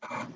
Good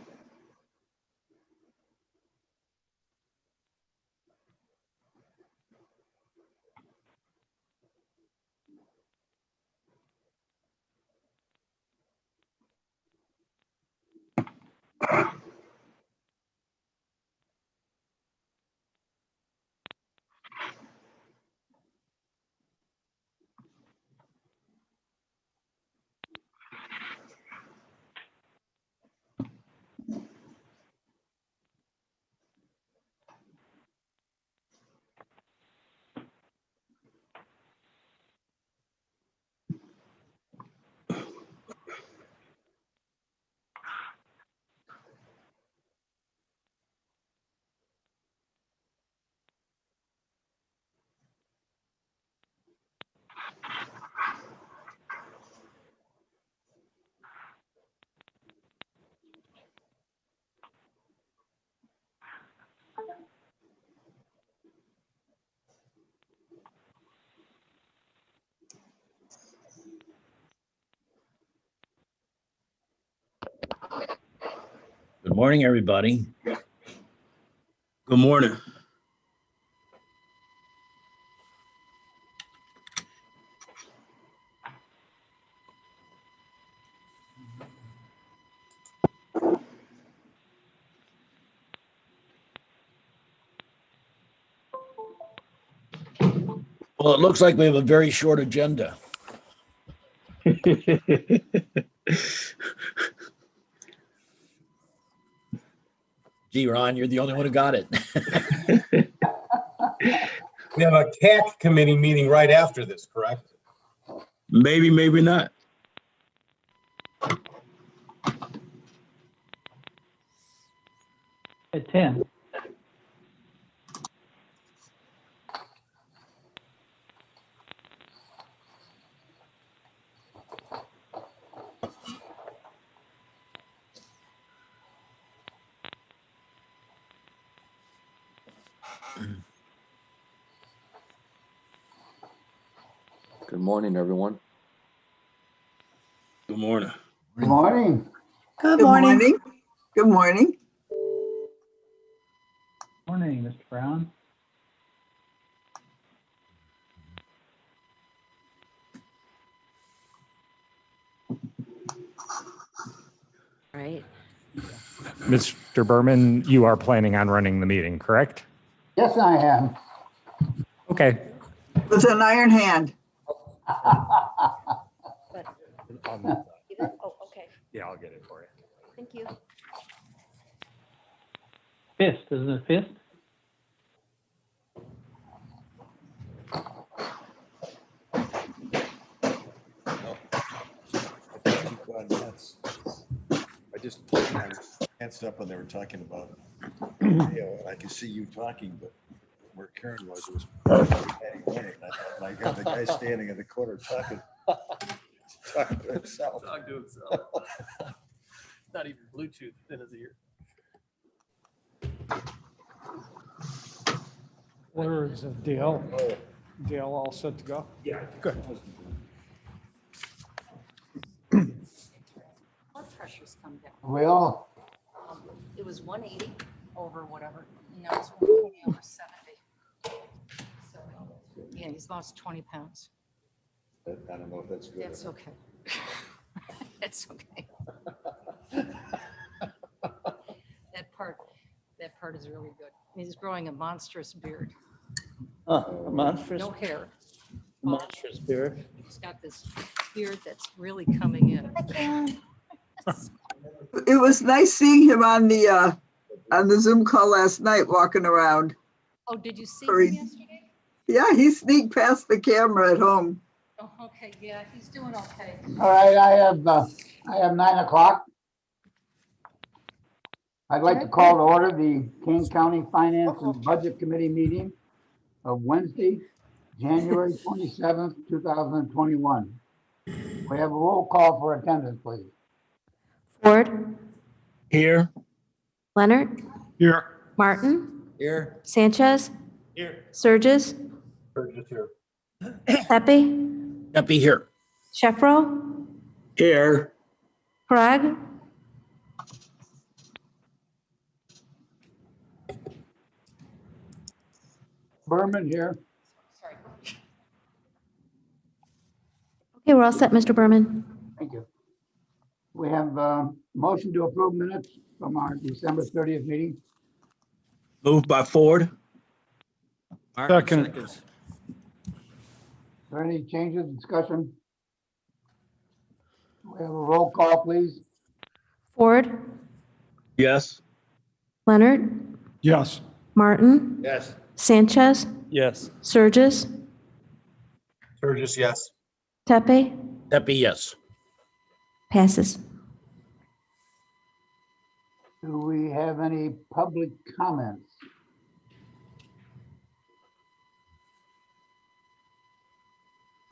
morning, everybody. Good morning. Well, it looks like we have a very short agenda. Gee, Ron, you're the only one who got it. We have a CAC committee meeting right after this, correct? Maybe, maybe not. At 10. Good morning, everyone. Good morning. Good morning. Good morning. Good morning. Morning, Mr. Brown. Right. Mr. Berman, you are planning on running the meeting, correct? Yes, I am. Okay. With an iron hand. Oh, okay. Yeah, I'll get it for you. Thank you. Fist, isn't it fist? Keep going nuts. I just put my hands up when they were talking about video, and I could see you talking, but where Karen was adding on it. I thought, my God, the guy standing in the corner talking to himself. Talk to himself. Not even Bluetooth in his ear. Where is Dale? Dale all set to go? Yeah. Good. Blood pressure's come down. Well, It was 180 over whatever. Now it's 120 over 70. So, yeah, he's lost 20 pounds. I don't know if that's good. That's okay. It's okay. That part is really good. He's growing a monstrous beard. monstrous, No hair. monstrous beard. He's got this beard that's really coming in. It was nice seeing him on the Zoom call last night, walking around. Oh, did you see Sorry. him yesterday? Yeah, he sneaked past the camera at home. Oh, okay, yeah, he's doing okay. All right, I have 9 o'clock. I'd like to call to order the Kane County Finance and Budget Committee meeting of Wednesday, January 27th, 2021. We have a roll call for attendance, please. Ford, Here. Leonard, Here. Martin, Here. Sanchez, Here. Surges, Burgess here. Pepe, Pepe here. Sheffro, Here. Prague, Berman here. Sorry. Okay, we're all set, Mr. Berman. Thank you. We have motion to approve minutes from our December 30th meeting. Moved by Ford. Second. Is there any changes, discussion? We have a roll call, please. Ford, Yes. Leonard, Yes. Martin, Yes. Sanchez, Yes. Surges, Burgess, yes. Tepe, Pepe, yes. passes. Do we have any public comments?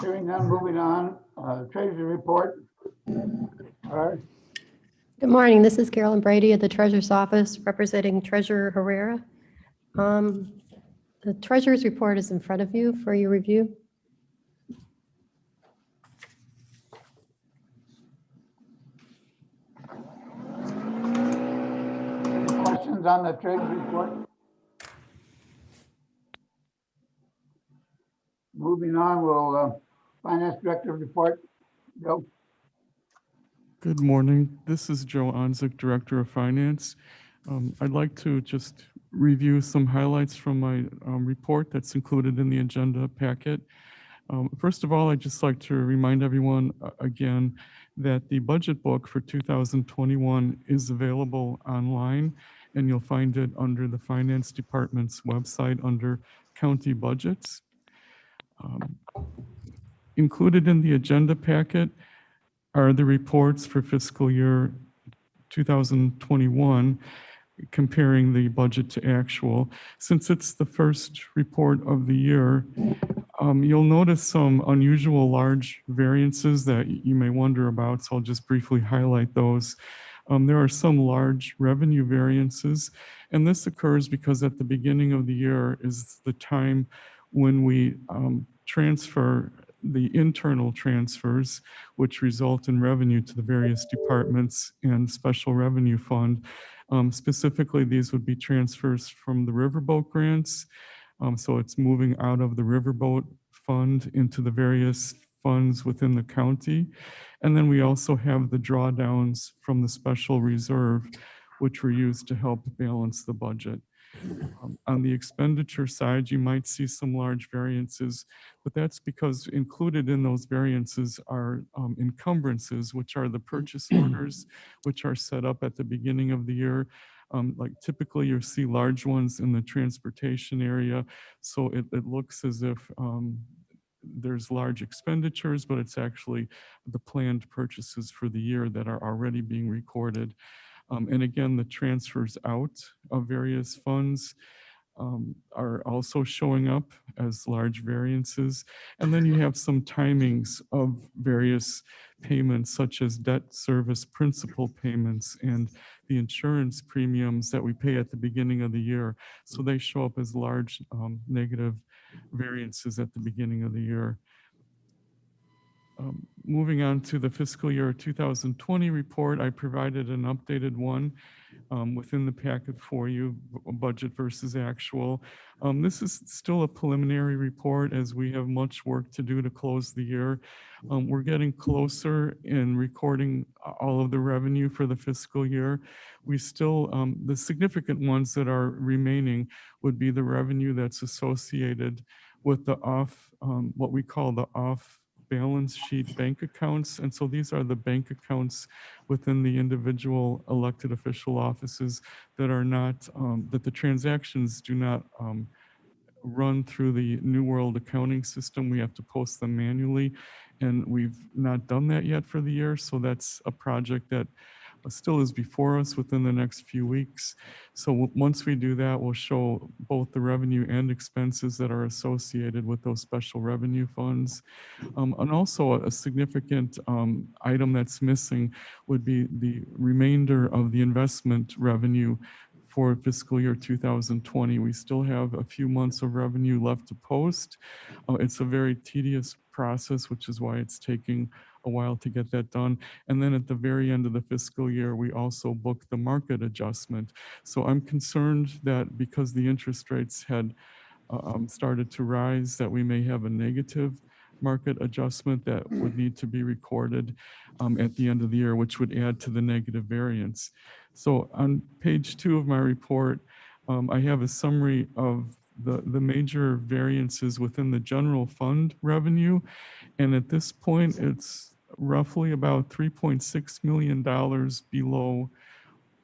Hearing none, moving on. Treasury report. All right. Good morning. This is Carolyn Brady at the Treasurer's Office representing Treasurer Herrera. The Treasurer's report is in front of you for your review. Any questions on the Treasury report? Moving on, we'll Finance Director report. Joe. Good morning. This is Joe Onzik, Director of Finance. I'd like to just review some highlights from my report that's included in the agenda packet. First of all, I'd just like to remind everyone again that the budget book for 2021 is available online, and you'll find it under the Finance Department's website under County Budgets. Included in the agenda packet are the reports for fiscal year 2021, comparing the budget to actual. Since it's the first report of the year, you'll notice some unusual large variances that you may wonder about, so I'll just briefly highlight those. There are some large revenue variances, and this occurs because at the beginning of the year is the time when we transfer the internal transfers, which result in revenue to the various departments and special revenue fund. Specifically, these would be transfers from the riverboat grants. So it's moving out of the riverboat fund into the various funds within the county. And then we also have the drawdowns from the special reserve, which were used to help balance the budget. On the expenditure side, you might see some large variances, but that's because included in those variances are encumbrances, which are the purchase orders, which are set up at the beginning of the year. Like typically you'll see large ones in the transportation area. So it looks as if there's large expenditures, but it's actually the planned purchases for the year that are already being recorded. And again, the transfers out of various funds are also showing up as large variances. And then you have some timings of various payments, such as debt service principal payments and the insurance premiums that we pay at the beginning of the year. So they show up as large negative variances at the beginning of the year. Moving on to the fiscal year 2020 report, I provided an updated one within the packet for you, budget versus actual. This is still a preliminary report as we have much work to do to close the year. We're getting closer in recording all of the revenue for the fiscal year. We still, the significant ones that are remaining would be the revenue that's associated with the what we call the off balance sheet bank accounts. And so these are the bank accounts within the individual elected official offices that are not, that the transactions do not run through the New World accounting system. We have to post them manually, and we've not done that yet for the year. So that's a project that still is before us within the next few weeks. So once we do that, we'll show both the revenue and expenses that are associated with those special revenue funds. And also a significant item that's missing would be the remainder of the investment revenue for fiscal year 2020. We still have a few months of revenue left to post. It's a very tedious process, which is why it's taking a while to get that done. And then at the very end of the fiscal year, we also book the market adjustment. So I'm concerned that because the interest rates had started to rise, that we may have a negative market adjustment that would need to be recorded at the end of the year, which would add to the negative variance. So on page 2 of my report, I have a summary of the major variances within the general fund revenue. And at this point, it's roughly about $3.6 million below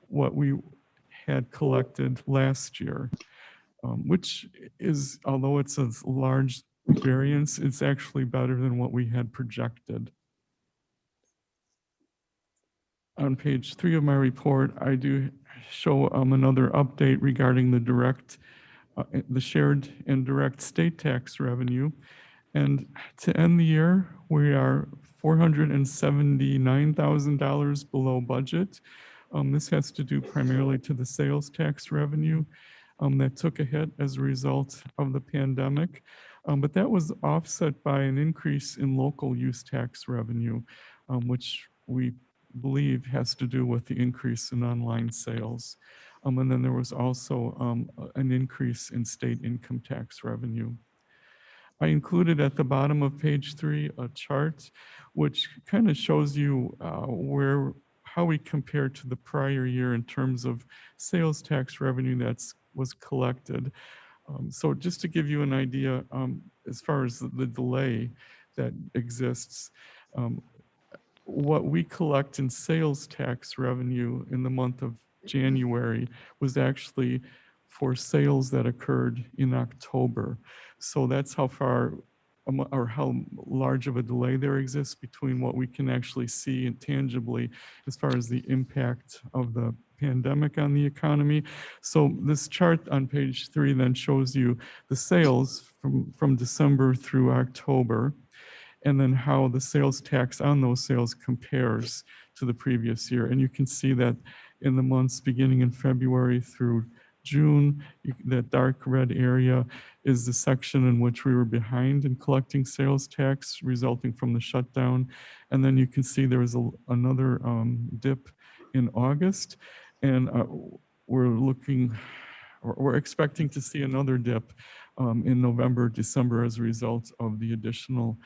what we had collected last year, which is, although it's a large variance, it's actually better than what we had projected. On page 3 of my report, I do show another update regarding the shared and direct state tax revenue. And to end the year, we are $479,000 below budget. This has to do primarily to the sales tax revenue that took a hit as a result of the pandemic. But that was offset by an increase in local use tax revenue, which we believe has to do with the increase in online sales. And then there was also an increase in state income tax revenue. I included at the bottom of page 3 a chart which kind of shows you how we compare to the prior year in terms of sales tax revenue that was collected. So just to give you an idea, as far as the delay that exists, what we collect in sales tax revenue in the month of January was actually for sales that occurred in October. So that's how far or how large of a delay there exists between what we can actually see intangibly as far as the impact of the pandemic on the economy. So this chart on page 3 then shows you the sales from December through October, and then how the sales tax on those sales compares to the previous year. And you can see that in the months beginning in February through June, that dark red area is the section in which we were behind in collecting sales tax resulting from the shutdown. And then you can see there was another dip in August, and we're expecting to see another dip in November, December as a result of the additional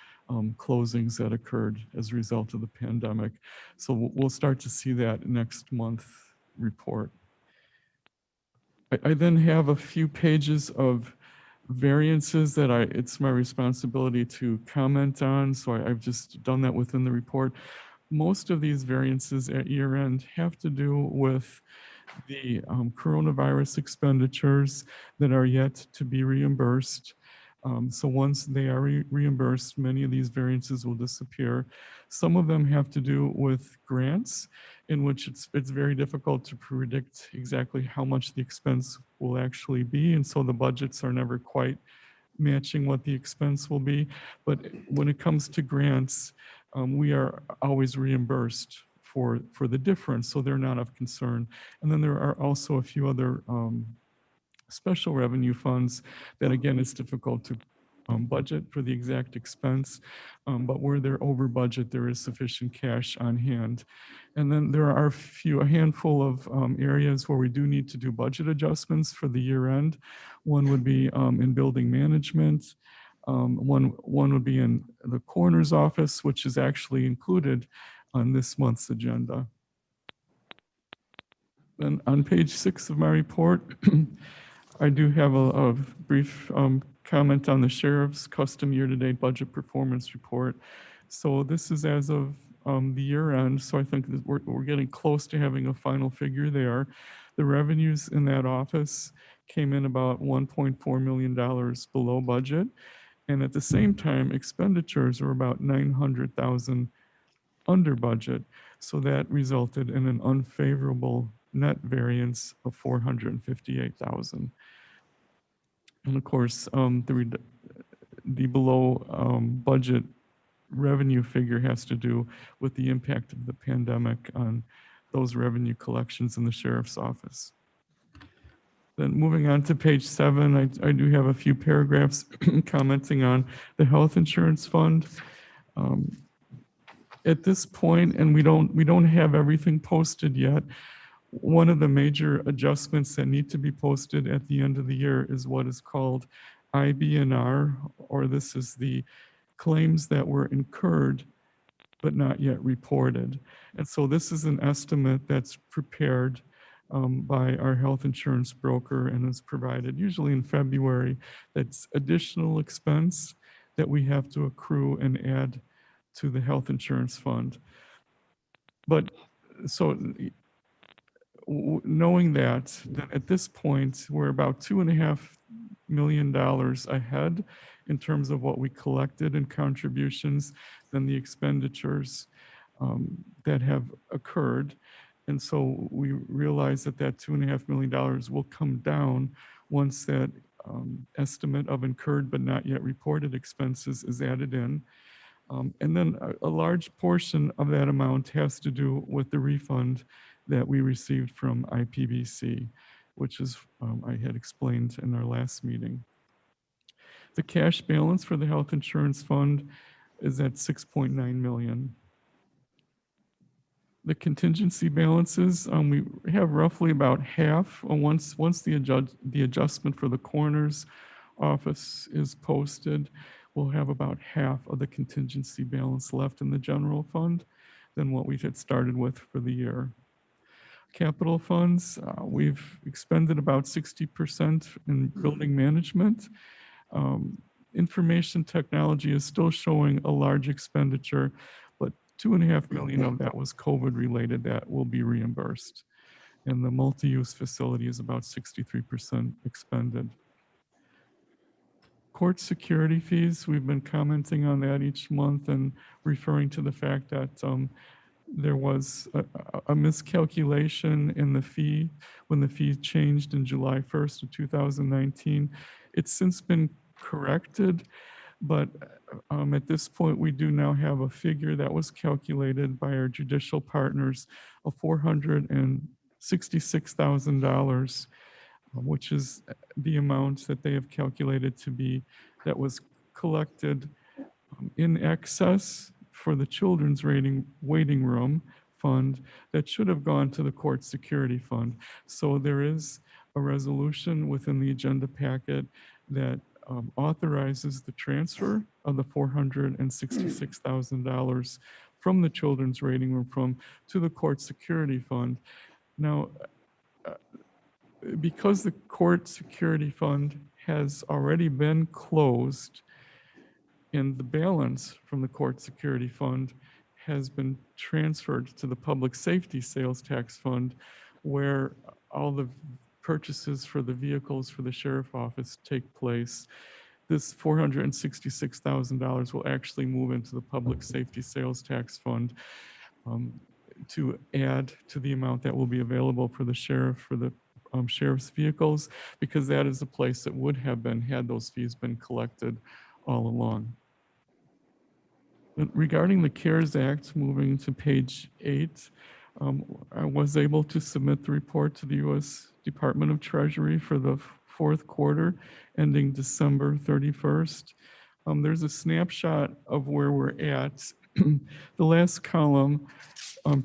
closings that occurred as a result of the pandemic. So we'll start to see that next month report. I then have a few pages of variances that it's my responsibility to comment on, so I've just done that within the report. Most of these variances at year end have to do with the coronavirus expenditures that are yet to be reimbursed. So once they are reimbursed, many of these variances will disappear. Some of them have to do with grants, in which it's very difficult to predict exactly how much the expense will actually be, and so the budgets are never quite matching what the expense will be. But when it comes to grants, we are always reimbursed for the difference, so they're not of concern. And then there are also a few other special revenue funds that, again, it's difficult to budget for the exact expense, but where they're over budget, there is sufficient cash on hand. And then there are a handful of areas where we do need to do budget adjustments for the year end. One would be in building management. One would be in the coroner's office, which is actually included on this month's agenda. Then on page 6 of my report, I do have a brief comment on the sheriff's custom year-to-date budget performance report. So this is as of the year end, so I think that we're getting close to having a final figure there. The revenues in that office came in about $1.4 million below budget, and at the same time, expenditures were about $900,000 under budget. So that resulted in an unfavorable net variance of $458,000. And of course, the below budget revenue figure has to do with the impact of the pandemic on those revenue collections in the sheriff's office. Then moving on to page 7, I do have a few paragraphs commenting on the health insurance fund. At this point, and we don't have everything posted yet, one of the major adjustments that need to be posted at the end of the year is what is called IBNR, or this is the claims that were incurred but not yet reported. And so this is an estimate that's prepared by our health insurance broker and is provided usually in February. That's additional expense that we have to accrue and add to the health insurance fund. But so knowing that at this point, we're about $2.5 million ahead in terms of what we collected in contributions than the expenditures that have occurred. And so we realize that that $2.5 million will come down once that estimate of incurred but not yet reported expenses is added in. And then a large portion of that amount has to do with the refund that we received from IPBC, which is, I had explained in our last meeting. The cash balance for the health insurance fund is at 6.9 million. The contingency balances, we have roughly about half. Once the adjustment for the coroner's office is posted, we'll have about half of the contingency balance left in the general fund than what we had started with for the year. Capital funds, we've expended about 60% in building management. Information technology is still showing a large expenditure, but 2.5 million of that was COVID related that will be reimbursed. And the multi-use facility is about 63% expended. Court security fees, we've been commenting on that each month and referring to the fact that there was a miscalculation in the fee when the fee changed in July 1st of 2019. It's since been corrected, but at this point, we do now have a figure that was calculated by our judicial partners of $466,000, which is the amount that they have calculated to be that was collected in excess for the children's waiting room fund that should have gone to the court security fund. So there is a resolution within the agenda packet that authorizes the transfer of the $466,000 from the children's waiting room fund to the court security fund. Now, because the court security fund has already been closed and the balance from the court security fund has been transferred to the public safety sales tax fund, where all the purchases for the vehicles for the sheriff office take place, this $466,000 will actually move into the public safety sales tax fund to add to the amount that will be available for the sheriff for the sheriff's vehicles, because that is the place that would have been had those fees been collected all along. But regarding the CARES Act, moving to page 8, I was able to submit the report to the U.S. Department of Treasury for the fourth quarter ending December 31st. There's a snapshot of where we're at. The last column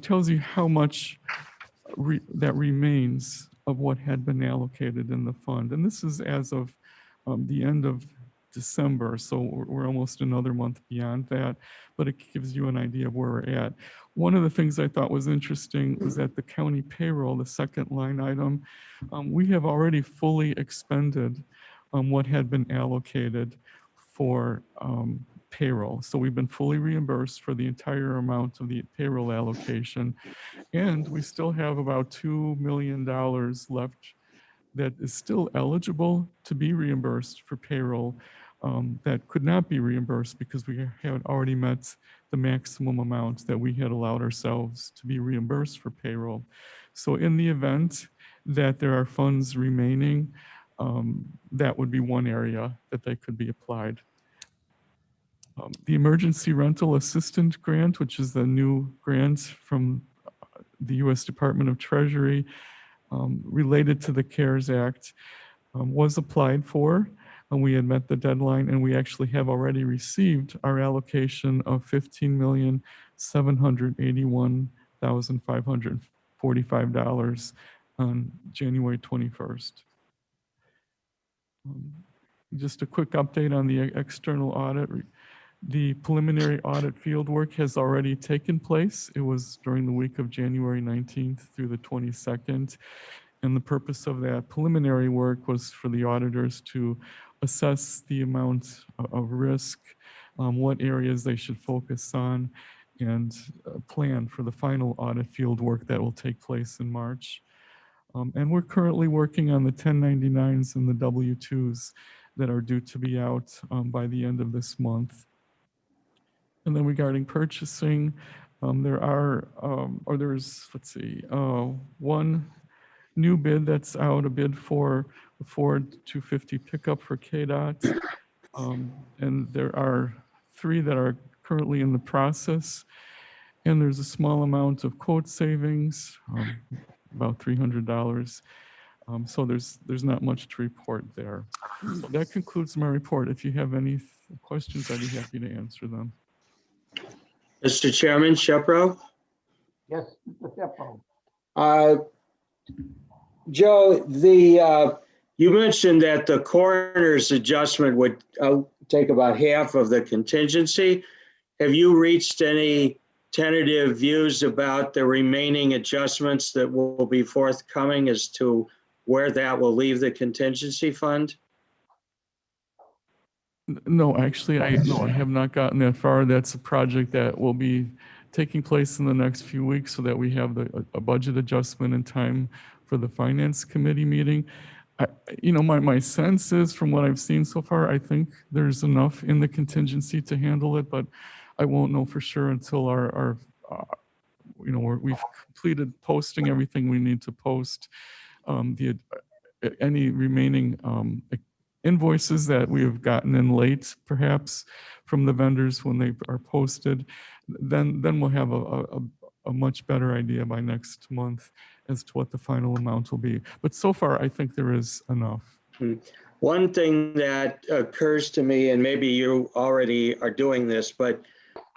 tells you how much that remains of what had been allocated in the fund. And this is as of the end of December, so we're almost another month beyond that, but it gives you an idea of where we're at. One of the things I thought was interesting was that the county payroll, the second line item, we have already fully expended what had been allocated for payroll. So we've been fully reimbursed for the entire amount of the payroll allocation, and we still have about $2 million left that is still eligible to be reimbursed for payroll that could not be reimbursed because we had already met the maximum amount that we had allowed ourselves to be reimbursed for payroll. So in the event that there are funds remaining, that would be one area that they could be applied. The Emergency Rental Assistant Grant, which is the new grant from the U.S. Department of Treasury, related to the CARES Act, was applied for, and we had met the deadline, and we actually have already received our allocation of $15,781,545 on January 21st. Just a quick update on the external audit. The preliminary audit fieldwork has already taken place. It was during the week of January 19th through the 22nd. And the purpose of that preliminary work was for the auditors to assess the amount of risk, what areas they should focus on, and plan for the final audit field work that will take place in March. And we're currently working on the 1099s and the W-2s that are due to be out by the end of this month. And then regarding purchasing, there's, let's see, one new bid that's out, a bid for a Ford 250 pickup for KDOT. And there are 3 that are currently in the process. And there's a small amount of quote savings, about $300. So there's not much to report there. So that concludes my report. If you have any questions, I'd be happy to answer them. Mr. Chairman, Shepro? Yes, Mr. Shepro. Joe, you mentioned that the coroner's adjustment would take about half of the contingency. Have you reached any tentative views about the remaining adjustments that will be forthcoming as to where that will leave the contingency fund? No, actually, I have not gotten that far. That's a project that will be taking place in the next few weeks so that we have a budget adjustment in time for the finance committee meeting. My sense is, from what I've seen so far, I think there's enough in the contingency to handle it, but I won't know for sure until we've completed posting everything we need to post. Any remaining invoices that we have gotten in late, perhaps from the vendors when they are posted, then we'll have a much better idea by next month as to what the final amount will be. But so far, I think there is enough. One thing that occurs to me, and maybe you already are doing this, but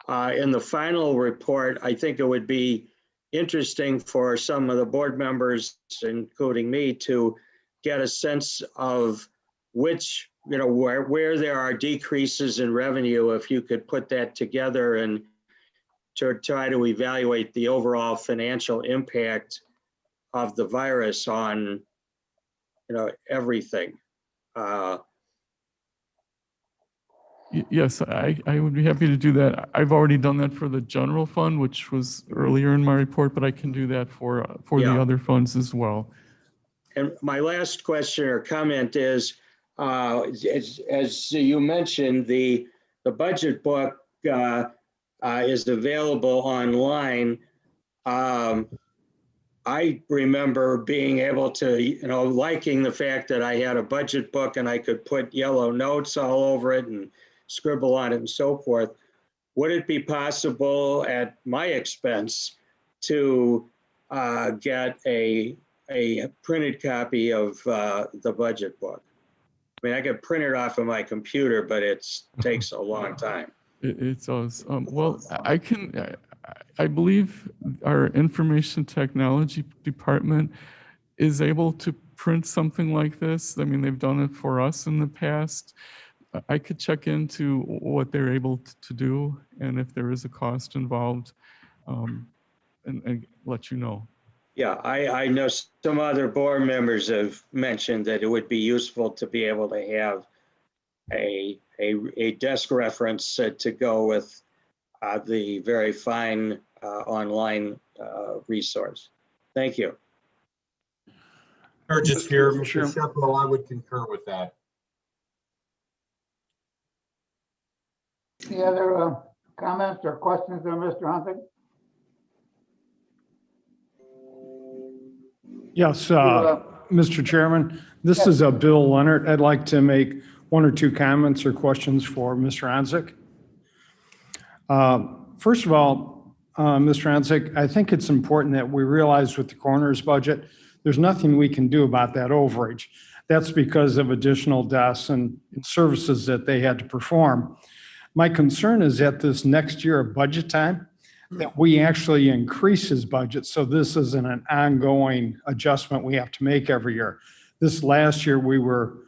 in the final report, I think it would be interesting for some of the board members, including me, to get a sense of which, where there are decreases in revenue, if you could put that together and to try to evaluate the overall financial impact of the virus on, everything. Yes, I would be happy to do that. I've already done that for the general fund, which was earlier in my report, but I can do that for the other funds as well. And my last question or comment is, as you mentioned, the budget book is available online. I remember being able to, liking the fact that I had a budget book and I could put yellow notes all over it and scribble on it and so forth. Would it be possible at my expense to get a printed copy of the budget book? I mean, I could print it off of my computer, but it takes a long time. It does. Well, I believe our information technology department is able to print something like this. I mean, they've done it for us in the past. I could check into what they're able to do and if there is a cost involved, and let you know. Yeah, I know some other board members have mentioned that it would be useful to be able to have a desk reference to go with the very fine online resource. Thank you. Just here, Mr. Shepro, I would concur with that. Any other comments or questions of Mr. Hunting? Yes, Mr. Chairman, this is Bill Leonard. I'd like to make 1 or 2 comments or questions for Mr. Anzik. First of all, Mr. Anzik, I think it's important that we realize with the coroner's budget, there's nothing we can do about that overage. That's because of additional deaths and services that they had to perform. My concern is at this next year of budget time, that we actually increase his budget. So this isn't an ongoing adjustment we have to make every year. This last year, we were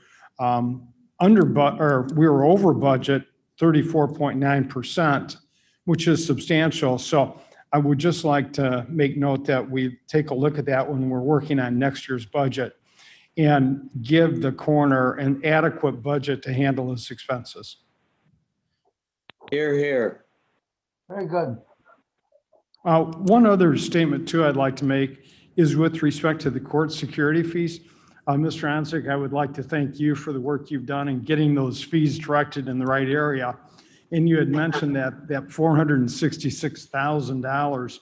we were over budget 34.9%, which is substantial. So I would just like to make note that we take a look at that when we're working on next year's budget and give the coroner an adequate budget to handle his expenses. Here, here. Very good. One other statement too I'd like to make is with respect to the court security fees. Mr. Ansick, I would like to thank you for the work you've done in getting those fees directed in the right area. And you had mentioned that $466,000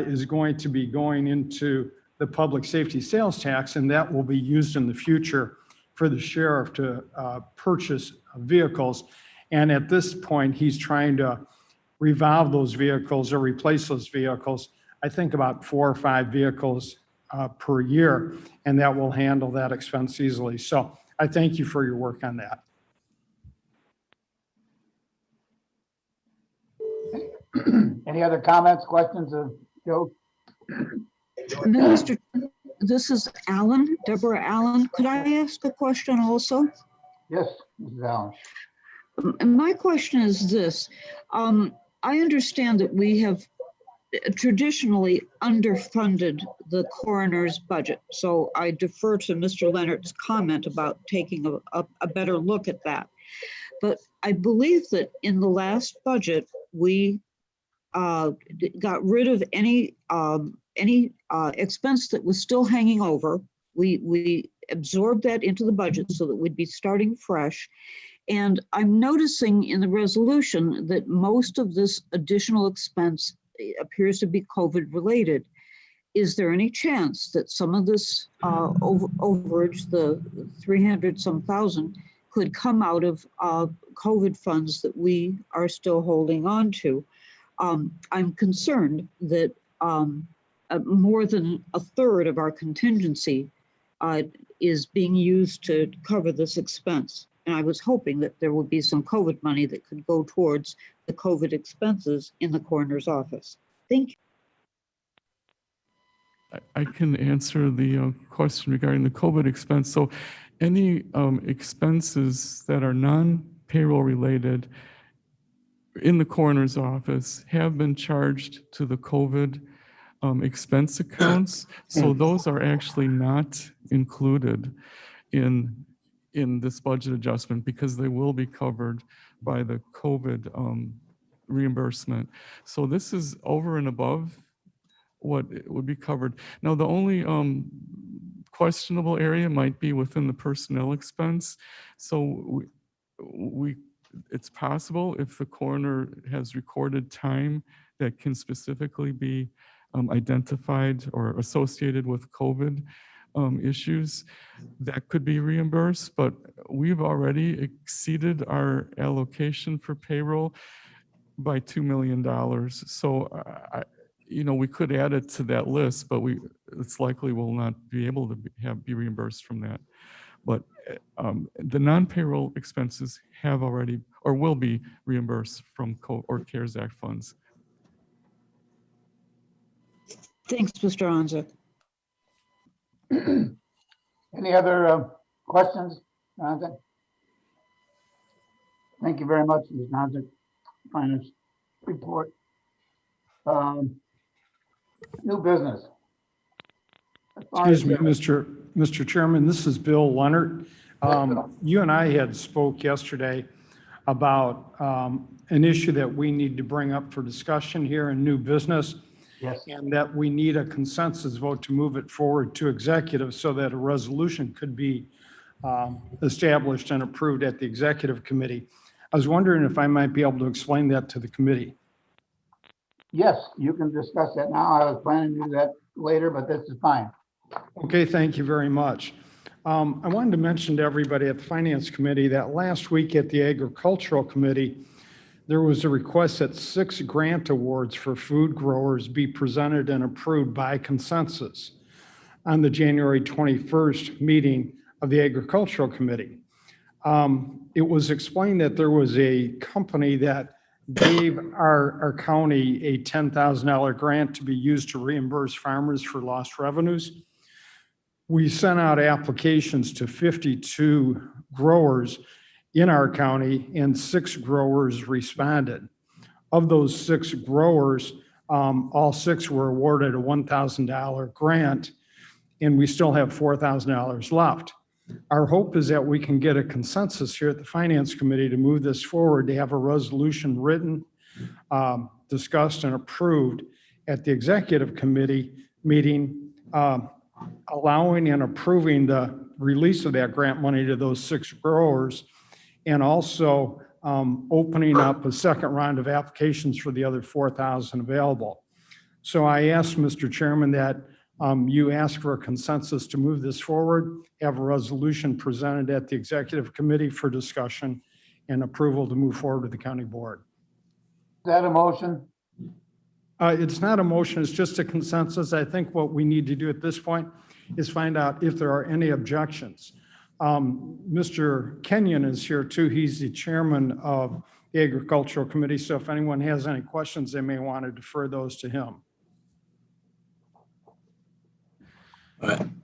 is going to be going into the public safety sales tax, and that will be used in the future for the sheriff to purchase vehicles. And at this point, he's trying to revolve those vehicles or replace those vehicles. I think about 4 or 5 vehicles per year, and that will handle that expense easily. So I thank you for your work on that. Any other comments, questions of Joe? Minister, this is Allen, Deborah Allen. Could I ask a question also? Yes, Mrs. Allen. And my question is this. I understand that we have traditionally underfunded the coroner's budget. So I defer to Mr. Leonard's comment about taking a better look at that. But I believe that in the last budget, we got rid of any expense that was still hanging over. We absorbed that into the budget so that we'd be starting fresh. And I'm noticing in the resolution that most of this additional expense appears to be COVID related. Is there any chance that some of this overage, the 300 some thousand, could come out of COVID funds that we are still holding on to? I'm concerned that more than a third of our contingency is being used to cover this expense. And I was hoping that there would be some COVID money that could go towards the COVID expenses in the coroner's office. Thank you. I can answer the question regarding the COVID expense. So any expenses that are non-payroll related in the coroner's office have been charged to the COVID expense accounts. So those are actually not included in this budget adjustment because they will be covered by the COVID reimbursement. So this is over and above what would be covered. Now, the only questionable area might be within the personnel expense. So it's possible if the coroner has recorded time that can specifically be identified or associated with COVID issues, that could be reimbursed, but we've already exceeded our allocation for payroll by $2 million. So, we could add it to that list, but it's likely we'll not be able to be reimbursed from that. But the non-payroll expenses have already or will be reimbursed from CARES Act funds. Thanks, Mr. Anza. Any other questions, Jonathan? Thank you very much, Ms. Jonathan. Finance report. New business. Excuse me, Mr. Chairman, this is Bill Leonard. You and I had spoke yesterday about an issue that we need to bring up for discussion here in new business. Yes. And that we need a consensus vote to move it forward to executive so that a resolution could be established and approved at the executive committee. I was wondering if I might be able to explain that to the committee. Yes, you can discuss that now. I was planning to do that later, but this is fine. Okay, thank you very much. I wanted to mention to everybody at the Finance Committee that last week at the Agricultural Committee, there was a request that 6 grant awards for food growers be presented and approved by consensus on the January 21st meeting of the Agricultural Committee. It was explained that there was a company that gave our county a $10,000 grant to be used to reimburse farmers for lost revenues. we sent out applications to 52 growers in our county, and 6 growers responded. Of those 6 growers, all 6 were awarded a $1,000 grant, and we still have $4,000 left. Our hope is that we can get a consensus here at the Finance Committee to move this forward, to have a resolution written, discussed and approved at the Executive Committee meeting, allowing and approving the release of that grant money to those 6 growers, and also opening up a second round of applications for the other 4,000 available. So I asked, Mr. Chairman, that you ask for a consensus to move this forward, have a resolution presented at the Executive Committee for discussion and approval to move forward with the county board. Is that a motion? It's not a motion, it's just a consensus. I think what we need to do at this point is find out if there are any objections. Mr. Kenyon is here too. He's the chairman of the Agricultural Committee. So if anyone has any questions, they may want to defer those to him.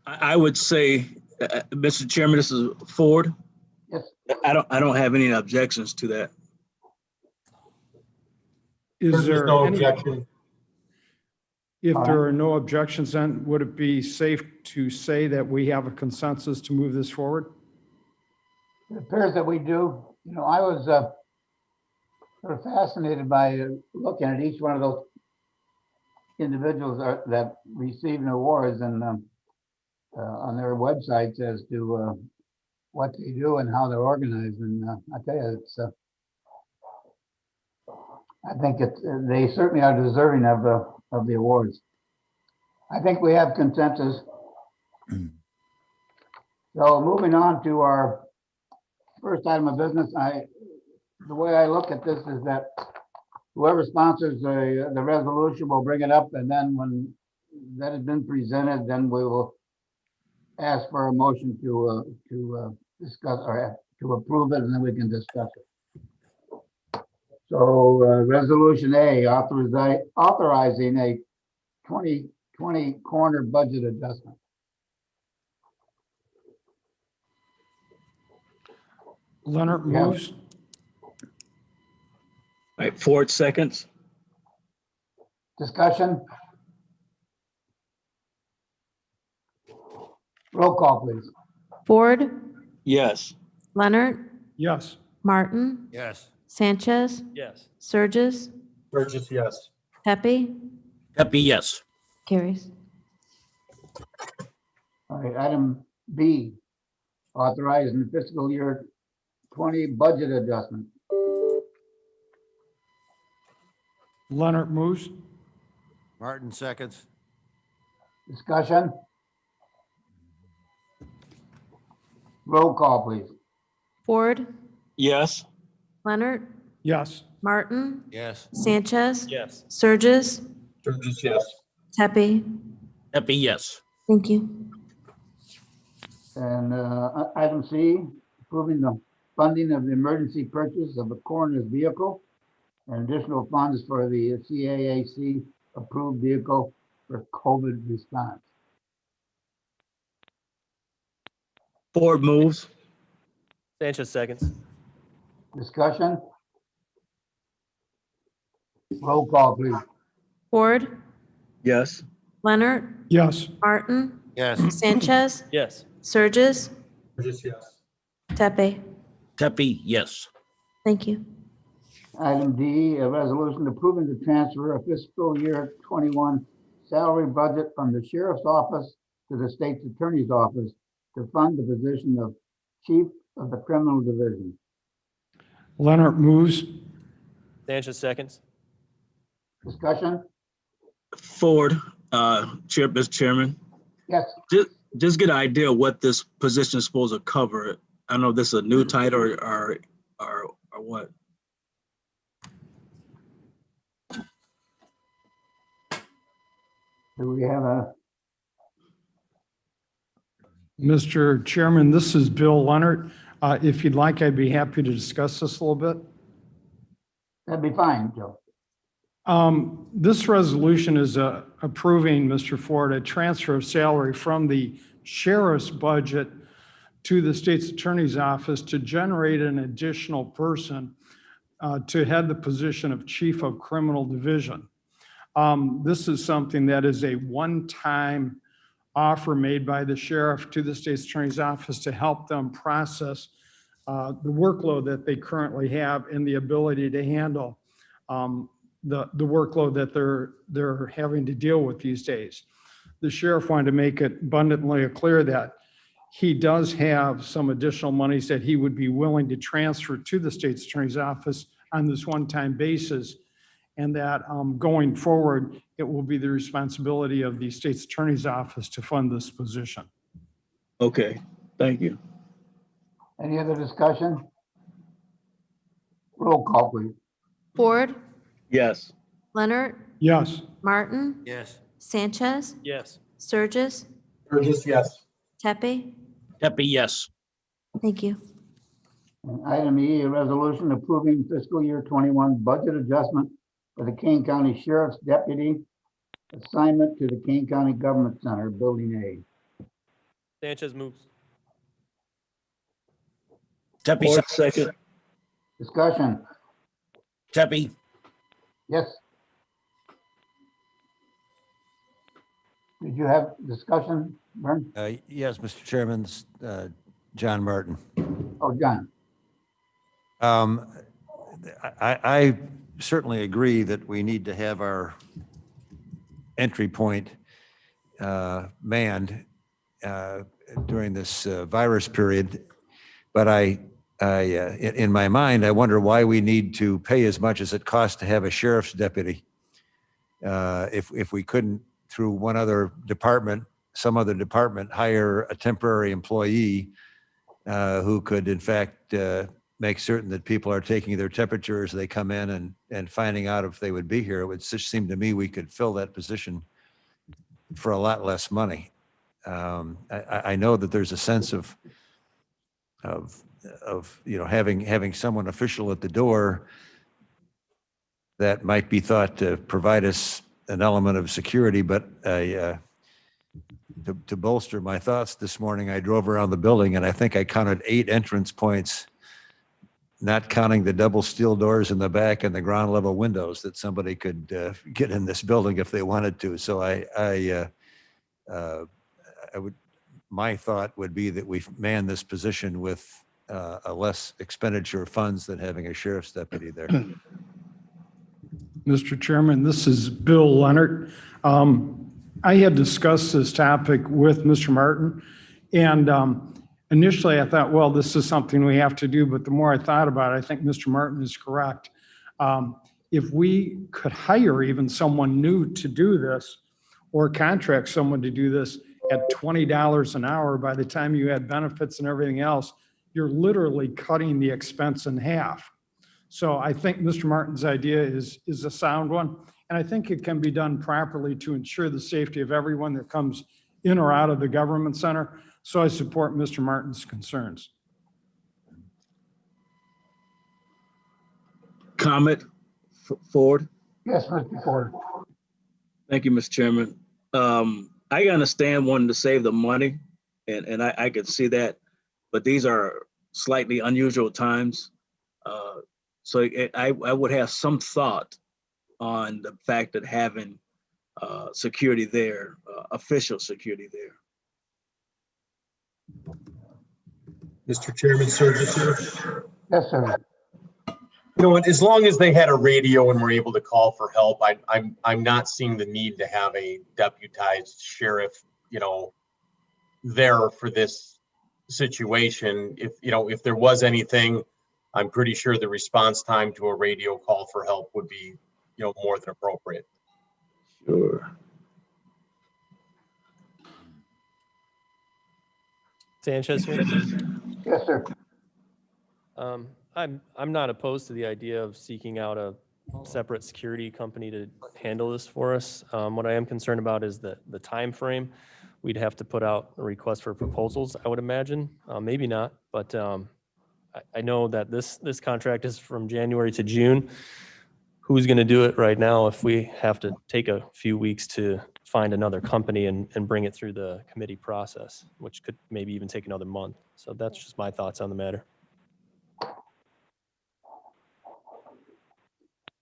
I would say, Mr. Chairman, this is Ford. Yes. I don't have any objections to that. Is there no any objection? If there are no objections, then would it be safe to say that we have a consensus to move this forward? It appears that we do. You know, I was sort of fascinated by looking at each one of those individuals that received awards and on their websites as to what they do and how they're organized. And I tell you, it's I think they certainly are deserving of the awards. I think we have consensus. So moving on to our first item of business, the way I look at this is that whoever sponsors the resolution will bring it up, and then when that has been presented, then we will ask for a motion to discuss or to approve it, and then we can discuss it. So Resolution A, authorizing a 2020 corner budget adjustment. Leonard moves. All right, Ford seconds. Discussion? Roll call, please. Ford, Yes. Leonard, Yes. Martin, Yes. Sanchez, Yes. Surges, Burgess, yes. Pepe, Pepe, yes. carries. All right, item B, authorizing the fiscal year 20 budget adjustment. Leonard moves. Martin seconds. Discussion? Roll call, please. Ford, Yes. Leonard, Yes. Martin, Yes. Sanchez, Yes. Surges, Burgess, yes. Pepe. Pepe, yes. Thank you. And item C, approving the funding of the emergency purchase of a coroner's vehicle and additional funds for the CAAC approved vehicle for COVID response. Ford moves. Sanchez seconds. Discussion? Roll call, please. Ford, Yes. Leonard, Yes. Martin, Yes. Sanchez, Yes. Surges, Burgess, yes. Pepe. Pepe, yes. Thank you. Item D, a resolution approving the transfer of fiscal year 21 salary budget from the sheriff's office to the state's attorney's office to fund the position of chief of the criminal division. Leonard moves. Sanchez seconds. Discussion? Ford, Mr. Chairman, Yes. just get an idea of what this position is supposed to cover. I know this is a new title or what. Do we have a, Mr. Chairman, this is Bill Leonard. If you'd like, I'd be happy to discuss this a little bit. that'd be fine, Joe. This resolution is approving, Mr. Ford, a transfer of salary from the sheriff's budget to the state's attorney's office to generate an additional person to head the position of chief of criminal division. This is something that is a one-time offer made by the sheriff to the state's attorney's office to help them process the workload that they currently have and the ability to handle the workload that they're having to deal with these days. The sheriff wanted to make it abundantly clear that he does have some additional monies that he would be willing to transfer to the state's attorney's office on this one-time basis, and that going forward, it will be the responsibility of the state's attorney's office to fund this position. Okay, thank you. Any other discussion? Roll call, please. Ford, Yes. Leonard, Yes. Martin, Yes. Sanchez, Yes. Sturgis, Burgess, yes. Tepe. Tepe, yes. Thank you. And item E, a resolution approving fiscal year 21 budget adjustment for the Kane County Sheriff's Deputy assignment to the Kane County Government Center, Building A. Sanchez moves. Tepe, Ford, second. Discussion. Tepe, Yes. Did you have discussion, Vern? Yes, Mr. Chairman, John Martin. Oh, John. I certainly agree that we need to have our entry point manned during this virus period. But in my mind, I wonder why we need to pay as much as it costs to have a sheriff's deputy. If we couldn't, through one other department, some other department, hire a temporary employee who could, in fact, make certain that people are taking their temperature as they come in and finding out if they would be here. It would just seem to me we could fill that position for a lot less money. I know that there's a sense of having someone official at the door that might be thought to provide us an element of security, but to bolster my thoughts this morning, I drove around the building and I think I counted 8 entrance points, not counting the double steel doors in the back and the ground level windows that somebody could get in this building if they wanted to. So my thought would be that we man this position with a less expenditure of funds than having a sheriff's deputy there. Mr. Chairman, this is Bill Leonard. I had discussed this topic with Mr. Martin, and initially I thought, well, this is something we have to do, but the more I thought about it, I think Mr. Martin is correct. If we could hire even someone new to do this, or contract someone to do this at $20 an hour, by the time you add benefits and everything else, you're literally cutting the expense in half. So I think Mr. Martin's idea is a sound one, and I think it can be done properly to ensure the safety of everyone that comes in or out of the government center. So I support Mr. Martin's concerns. Comment, Ford? Yes, Mr. Ford. Thank you, Mr. Chairman. I understand wanting to save the money, and I could see that, but these are slightly unusual times. So I would have some thought on the fact that having security there, official security there. Mr. Chairman, Sturgis here. Yes, sir. You know what, as long as they had a radio and were able to call for help, I'm not seeing the need to have a deputized sheriff, there for this situation. If there was anything, I'm pretty sure the response time to a radio call for help would be, more than appropriate. Sure. Sanchez here. Yes, sir. I'm not opposed to the idea of seeking out a separate security company to handle this for us. What I am concerned about is the time frame. We'd have to put out a request for proposals, I would imagine. Maybe not, but I know that this contract is from January to June. who's going to do it right now if we have to take a few weeks to find another company and bring it through the committee process, which could maybe even take another month. So that's just my thoughts on the matter.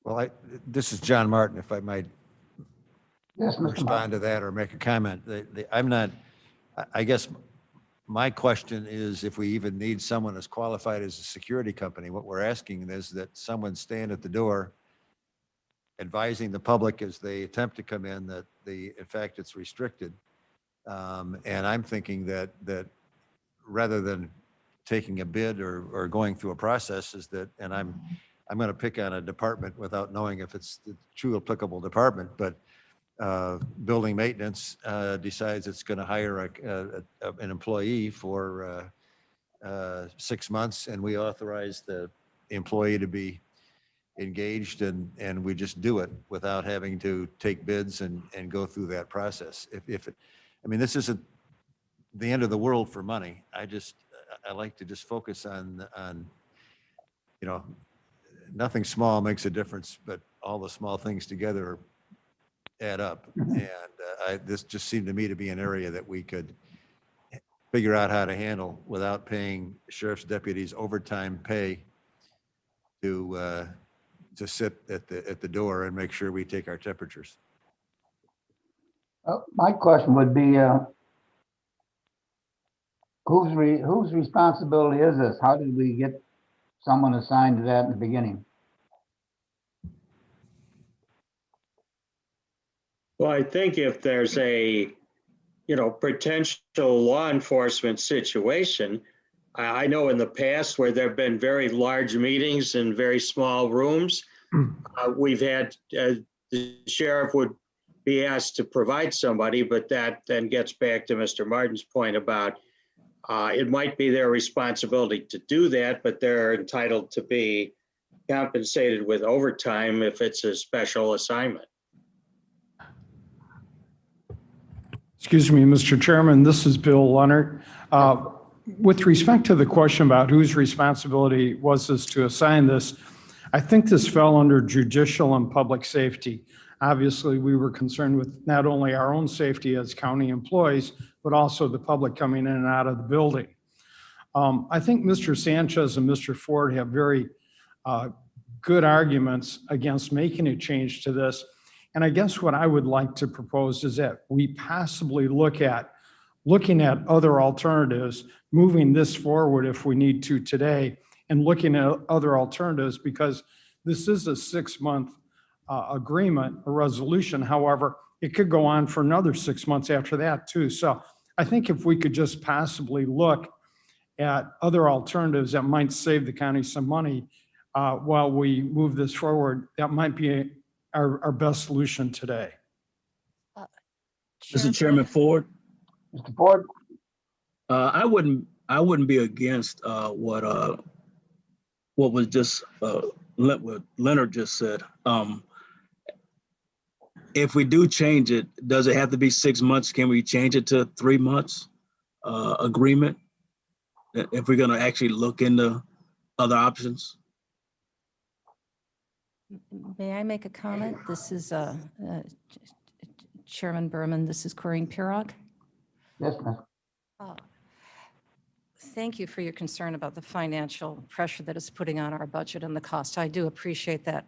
Well, this is John Martin, if I might Yes, Mr. Martin. respond to that or make a comment. I'm not, I guess my question is if we even need someone as qualified as a security company. What we're asking is that someone stand at the door advising the public as they attempt to come in that in fact, it's restricted. And I'm thinking that rather than taking a bid or going through a process is that, and I'm going to pick on a department without knowing if it's the true applicable department, but building maintenance decides it's going to hire an employee for 6 months, and we authorize the employee to be engaged, and we just do it without having to take bids and go through that process. I mean, this isn't the end of the world for money. I like to just focus on, nothing small makes a difference, but all the small things together add up. And this just seemed to me to be an area that we could figure out how to handle without paying sheriff's deputies overtime pay to sit at the door and make sure we take our temperatures. My question would be, whose responsibility is this? How did we get someone assigned to that in the beginning? Well, I think if there's a, potential law enforcement situation, I know in the past where there've been very large meetings in very small rooms, we've had, the sheriff would be asked to provide somebody, but that then gets back to Mr. Martin's point about it might be their responsibility to do that, but they're entitled to be compensated with overtime if it's a special assignment. Excuse me, Mr. Chairman, this is Bill Leonard. With respect to the question about whose responsibility was this to assign this, I think this fell under judicial and public safety. Obviously, we were concerned with not only our own safety as county employees, but also the public coming in and out of the building. I think Mr. Sanchez and Mr. Ford have very good arguments against making a change to this. And I guess what I would like to propose is that we possibly looking at other alternatives, moving this forward if we need to today, and looking at other alternatives, because this is a 6-month agreement, a resolution. However, it could go on for another 6 months after that too. So I think if we could just possibly look at other alternatives that might save the county some money while we move this forward, that might be our best solution today. Mr. Chairman Ford? Mr. Ford? I wouldn't be against what was just what Leonard just said. If we do change it, does it have to be 6 months? Can we change it to 3 months agreement? If we're going to actually look into other options? May I make a comment? This is Chairman Berman. This is Corinne Pirog. Yes, ma'am. Thank you for your concern about the financial pressure that is putting on our budget and the cost. I do appreciate that.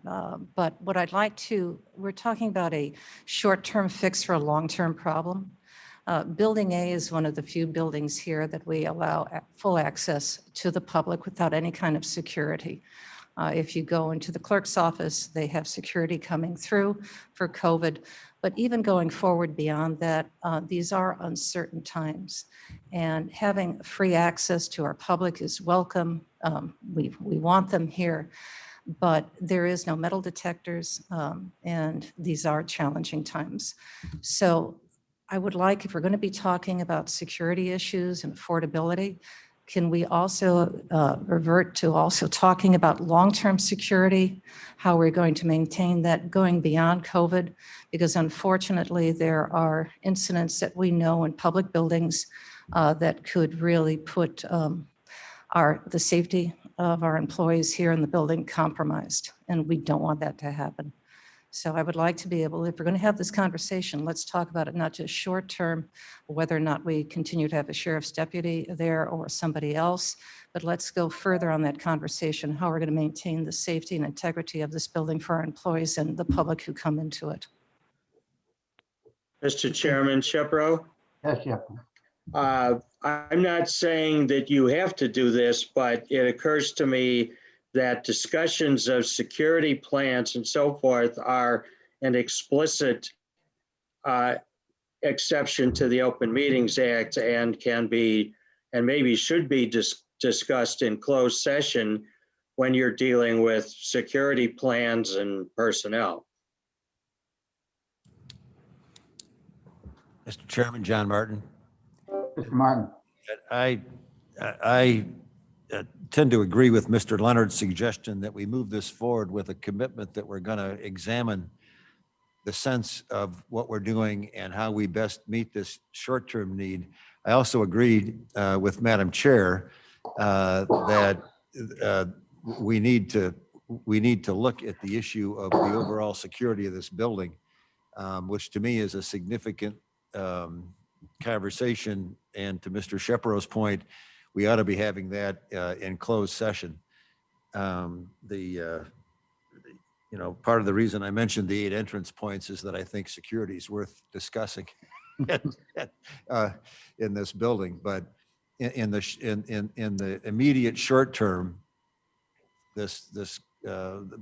But what I'd like to, we're talking about a short-term fix for a long-term problem. Building A is one of the few buildings here that we allow full access to the public without any kind of security. If you go into the clerk's office, they have security coming through for COVID. But even going forward beyond that, these are uncertain times. And having free access to our public is welcome. We want them here. But there is no metal detectors, and these are challenging times. So I would like, if we're going to be talking about security issues and affordability, can we also revert to also talking about long-term security, how we're going to maintain that going beyond COVID? Because unfortunately, there are incidents that we know in public buildings that could really put the safety of our employees here in the building compromised. and we don't want that to happen. So I would like to be able, if we're going to have this conversation, let's talk about it, not just short term, whether or not we continue to have a sheriff's deputy there or somebody else, but let's go further on that conversation, how we're going to maintain the safety and integrity of this building for our employees and the public who come into it. Mr. Chairman, Shepro? Yes, Jeff. I'm not saying that you have to do this, but it occurs to me that discussions of security plans and so forth are an explicit exception to the Open Meetings Act and can be, and maybe should be discussed in closed session when you're dealing with security plans and personnel. Mr. Chairman, John Martin. Mr. Martin. I tend to agree with Mr. Leonard's suggestion that we move this forward with a commitment that we're going to examine the sense of what we're doing and how we best meet this short-term need. I also agreed with Madam Chair that we need to look at the issue of the overall security of this building, which to me is a significant conversation. And to Mr. Shepro's point, we ought to be having that in closed session. Part of the reason I mentioned the 8 entrance points is that I think security is worth discussing in this building. But in the immediate short term,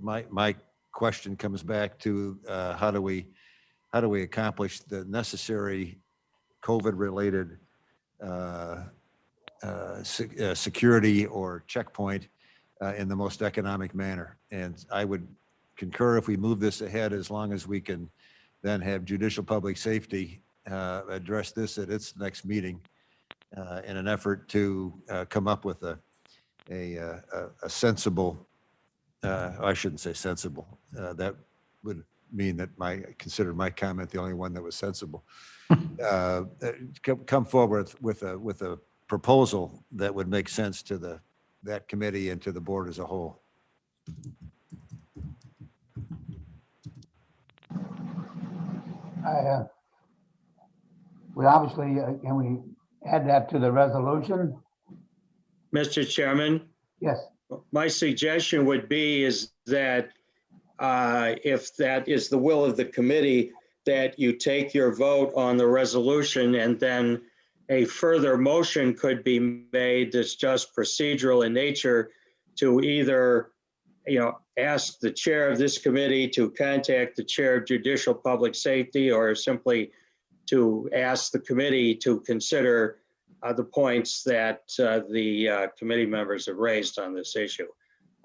my question comes back to how do we accomplish the necessary COVID-related security or checkpoint in the most economic manner. And I would concur if we move this ahead, as long as we can then have judicial public safety address this at its next meeting in an effort to come up with a sensible, I shouldn't say sensible, that would mean that I consider my comment the only one that was sensible. Come forward with a proposal that would make sense to that committee and to the board as a whole. We obviously, can we add that to the resolution? Mr. Chairman? Yes. My suggestion would be is that if that is the will of the committee, that you take your vote on the resolution, and then a further motion could be made that's just procedural in nature to either, ask the chair of this committee to contact the chair of Judicial Public Safety, or simply to ask the committee to consider the points that the committee members have raised on this issue.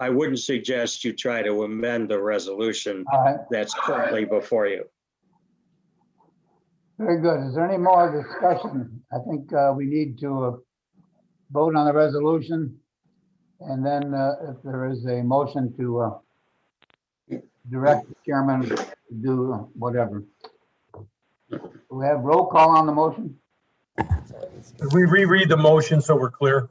I wouldn't suggest you try to amend the resolution that's currently before you. Very good. Is there any more discussion? I think we need to vote on the resolution. And then if there is a motion to direct the chairman to do whatever. We have roll call on the motion? Could we reread the motion so we're clear?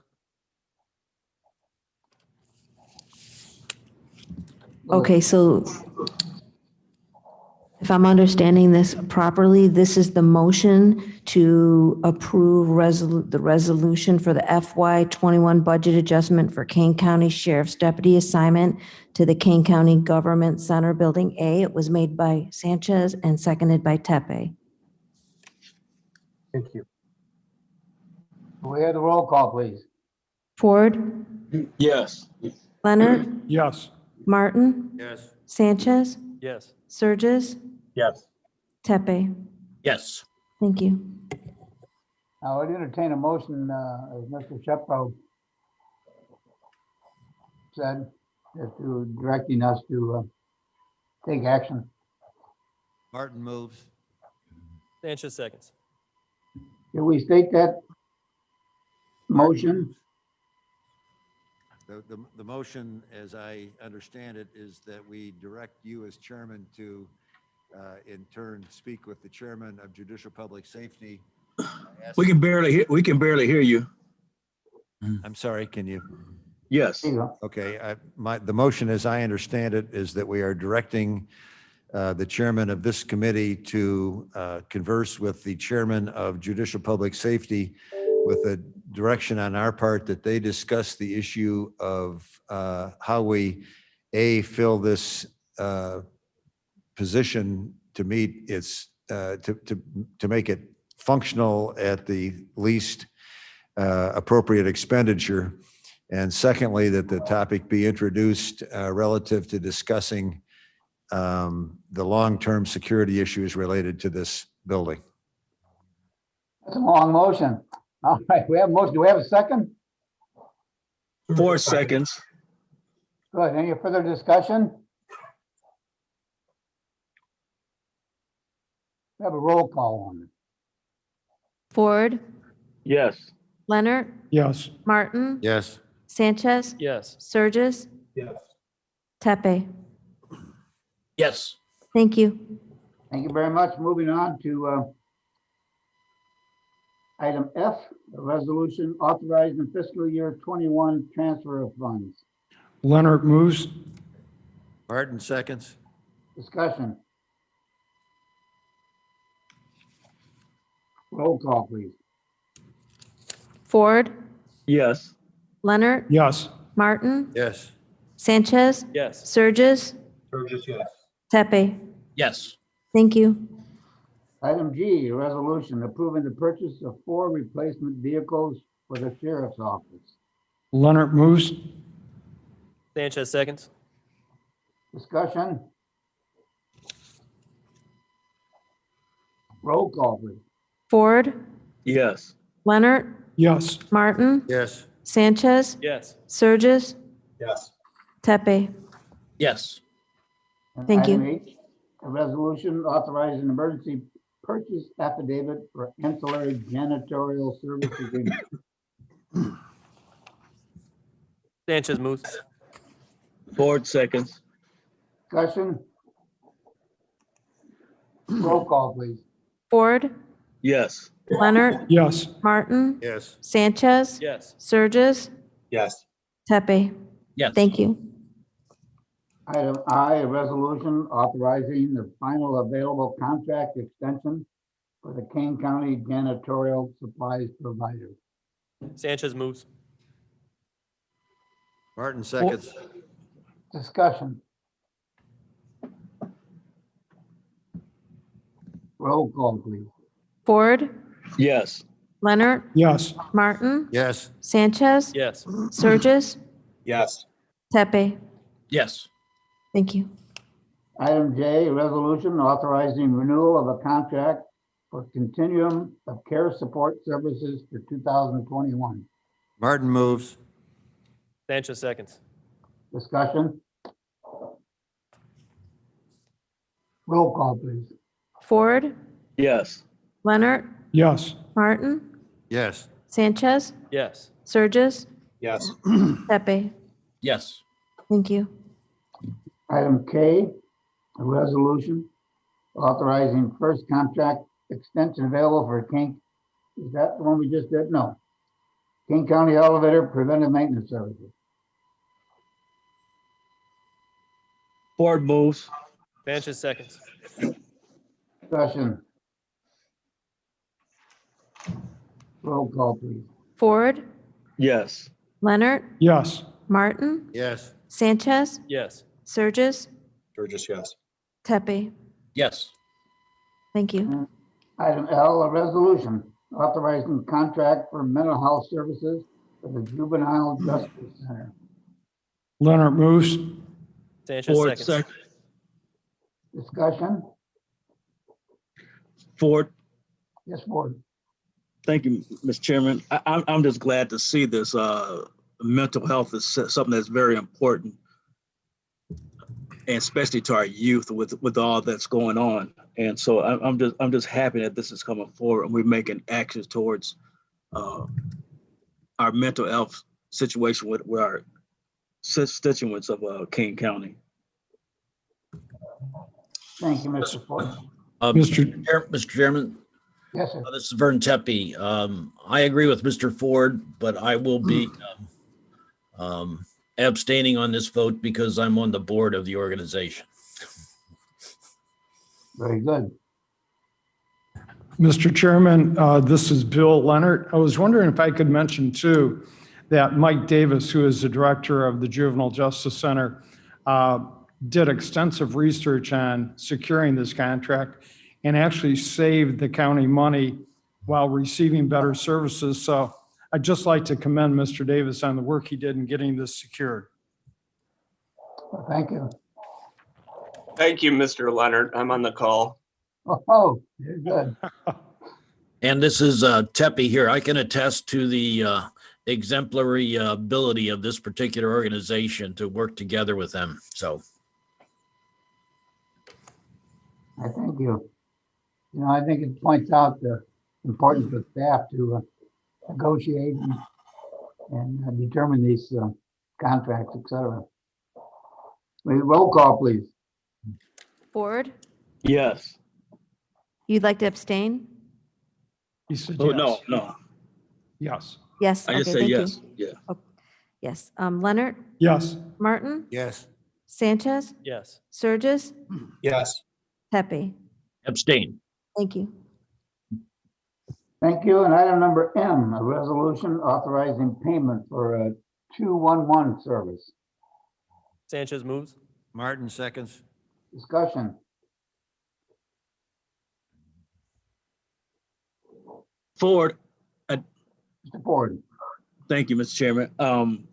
Okay, so if I'm understanding this properly, this is the motion to approve the resolution for the FY21 budget adjustment for Kane County Sheriff's Deputy assignment to the Kane County Government Center Building A. It was made by Sanchez and seconded by Tepe. Thank you. We have the roll call, please. Ford, Yes. Leonard, Yes. Martin, Yes. Sanchez, Yes. Surges, Yes. Tepe. Yes. Thank you. I would entertain a motion, as Mr. Shepro said, to directing us to take action. Martin moves. Sanchez seconds. Can we state that motion? The motion, as I understand it, is that we direct you as chairman to, in turn, speak with the chairman of Judicial Public Safety. We can barely hear you. I'm sorry, can you? Yes. There you go. Okay, the motion, as I understand it, is that we are directing the chairman of this committee to converse with the chairman of Judicial Public Safety with a direction on our part that they discuss the issue of how we, fill this position to meet its, to make it functional at the least appropriate expenditure. And secondly, that the topic be introduced relative to discussing the long-term security issues related to this building. That's a long motion. All right, we have a motion. Do we have a second? 4 seconds. Good. Any further discussion? We have a roll call on it. Ford, Yes. Leonard, Yes. Martin, Yes. Sanchez, Yes. Surges, Yes. Tepe. Yes. Thank you. Thank you very much. Moving on to item F, a resolution authorizing fiscal year 21 transfer of funds. Leonard moves. Martin seconds. Discussion. Roll call, please. Ford, Yes. Leonard, Yes. Martin, Yes. Sanchez, Yes. Surges, Burgess, yes. Tepe. Yes. Thank you. Item G, a resolution approving the purchase of 4 replacement vehicles for the sheriff's office. Leonard moves. Sanchez seconds. Discussion. Roll call, please. Ford, Yes. Leonard, Yes. Martin, Yes. Sanchez, Yes. Surges, Yes. Tepe. Yes. And Thank you. item H, a resolution authorizing emergency purchase affidavit for ancillary janitorial service agreement. Sanchez moves. Ford seconds. Discussion. Roll call, please. Ford, Yes. Leonard, Yes. Martin, Yes. Sanchez, Yes. Surges, Yes. Tepe. Yes. Thank you. Item I, a resolution authorizing the final available contract extension for the Kane County janitorial supplies provider. Sanchez moves. Martin seconds. Discussion. Roll call, please. Ford, Yes. Leonard, Yes. Martin, Yes. Sanchez, Yes. Surges, Yes. Tepe. Yes. Thank you. Item J, a resolution authorizing renewal of a contract for continuum of care support services for 2021. Martin moves. Sanchez seconds. Discussion. Roll call, please. Ford, Yes. Leonard, Yes. Martin, Yes. Sanchez, Yes. Surges, Yes. Tepe. Yes. Thank you. Item K, a resolution authorizing first contract extension available for King. Is that the one we just did? No. King County Elevator Preventive Maintenance Services. Ford moves. Sanchez seconds. Discussion. Roll call, please. Ford, Yes. Leonard, Yes. Martin, Yes. Sanchez, Yes. Surges, Burgess, yes. Tepe. Yes. Thank you. Item L, a resolution authorizing contract for mental health services for the Juvenile Justice Center. Leonard moves. Sanchez Ford seconds. sec. Discussion. Ford. Yes, Ford. Thank you, Mr. Chairman. I'm just glad to see this. Mental health is something that's very important, and especially to our youth with all that's going on. And so I'm just happy that this is coming forward and we're making actions towards our mental health situation with our constituents of Kane County. Thank you, Mr. Ford. Mr. Chairman, Yes, sir. this is Vern Tepe. I agree with Mr. Ford, but I will be Abstaining on this vote because I'm on the board of the organization. Very good. Mr. Chairman, this is Bill Leonard. I was wondering if I could mention too, that Mike Davis, who is the director of the Juvenile Justice Center, did extensive research on securing this contract and actually saved the county money while receiving better services. So I'd just like to commend Mr. Davis on the work he did in getting this secured. Well, thank you. Thank you, Mr. Leonard. I'm on the call. Oh, you're good. And this is Tepe here. I can attest to the exemplary ability of this particular organization to work together with them. So I thank you. You know, I think it points out the importance of staff to negotiate and determine these contracts, et cetera. Roll call, please. Ford, Yes. you'd like to abstain? He said Oh, yes. no. Yes. Yes. I just okay, say thank you. yes. Yeah. Oh, yes. Leonard, Yes. Martin, Yes. Sanchez, Yes. Surges, Yes. Pepe. abstain. Thank you. Thank you. And item number M, a resolution authorizing payment for a 211 service. Sanchez moves. Martin seconds. Discussion. Ford, Mr. Ford. thank you, Mr. Chairman.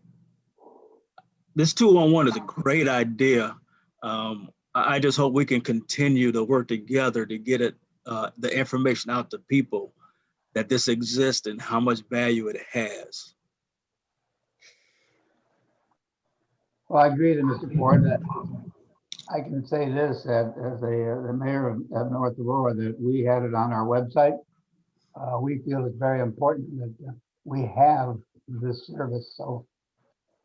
This 211 is a great idea. I just hope we can continue to work together to get it, the information out to people that this exists and how much value it has. Well, I agree with Mr. Ford that I can say this, that as the mayor of North Aurora, that we had it on our website. We feel it's very important that we have this service, so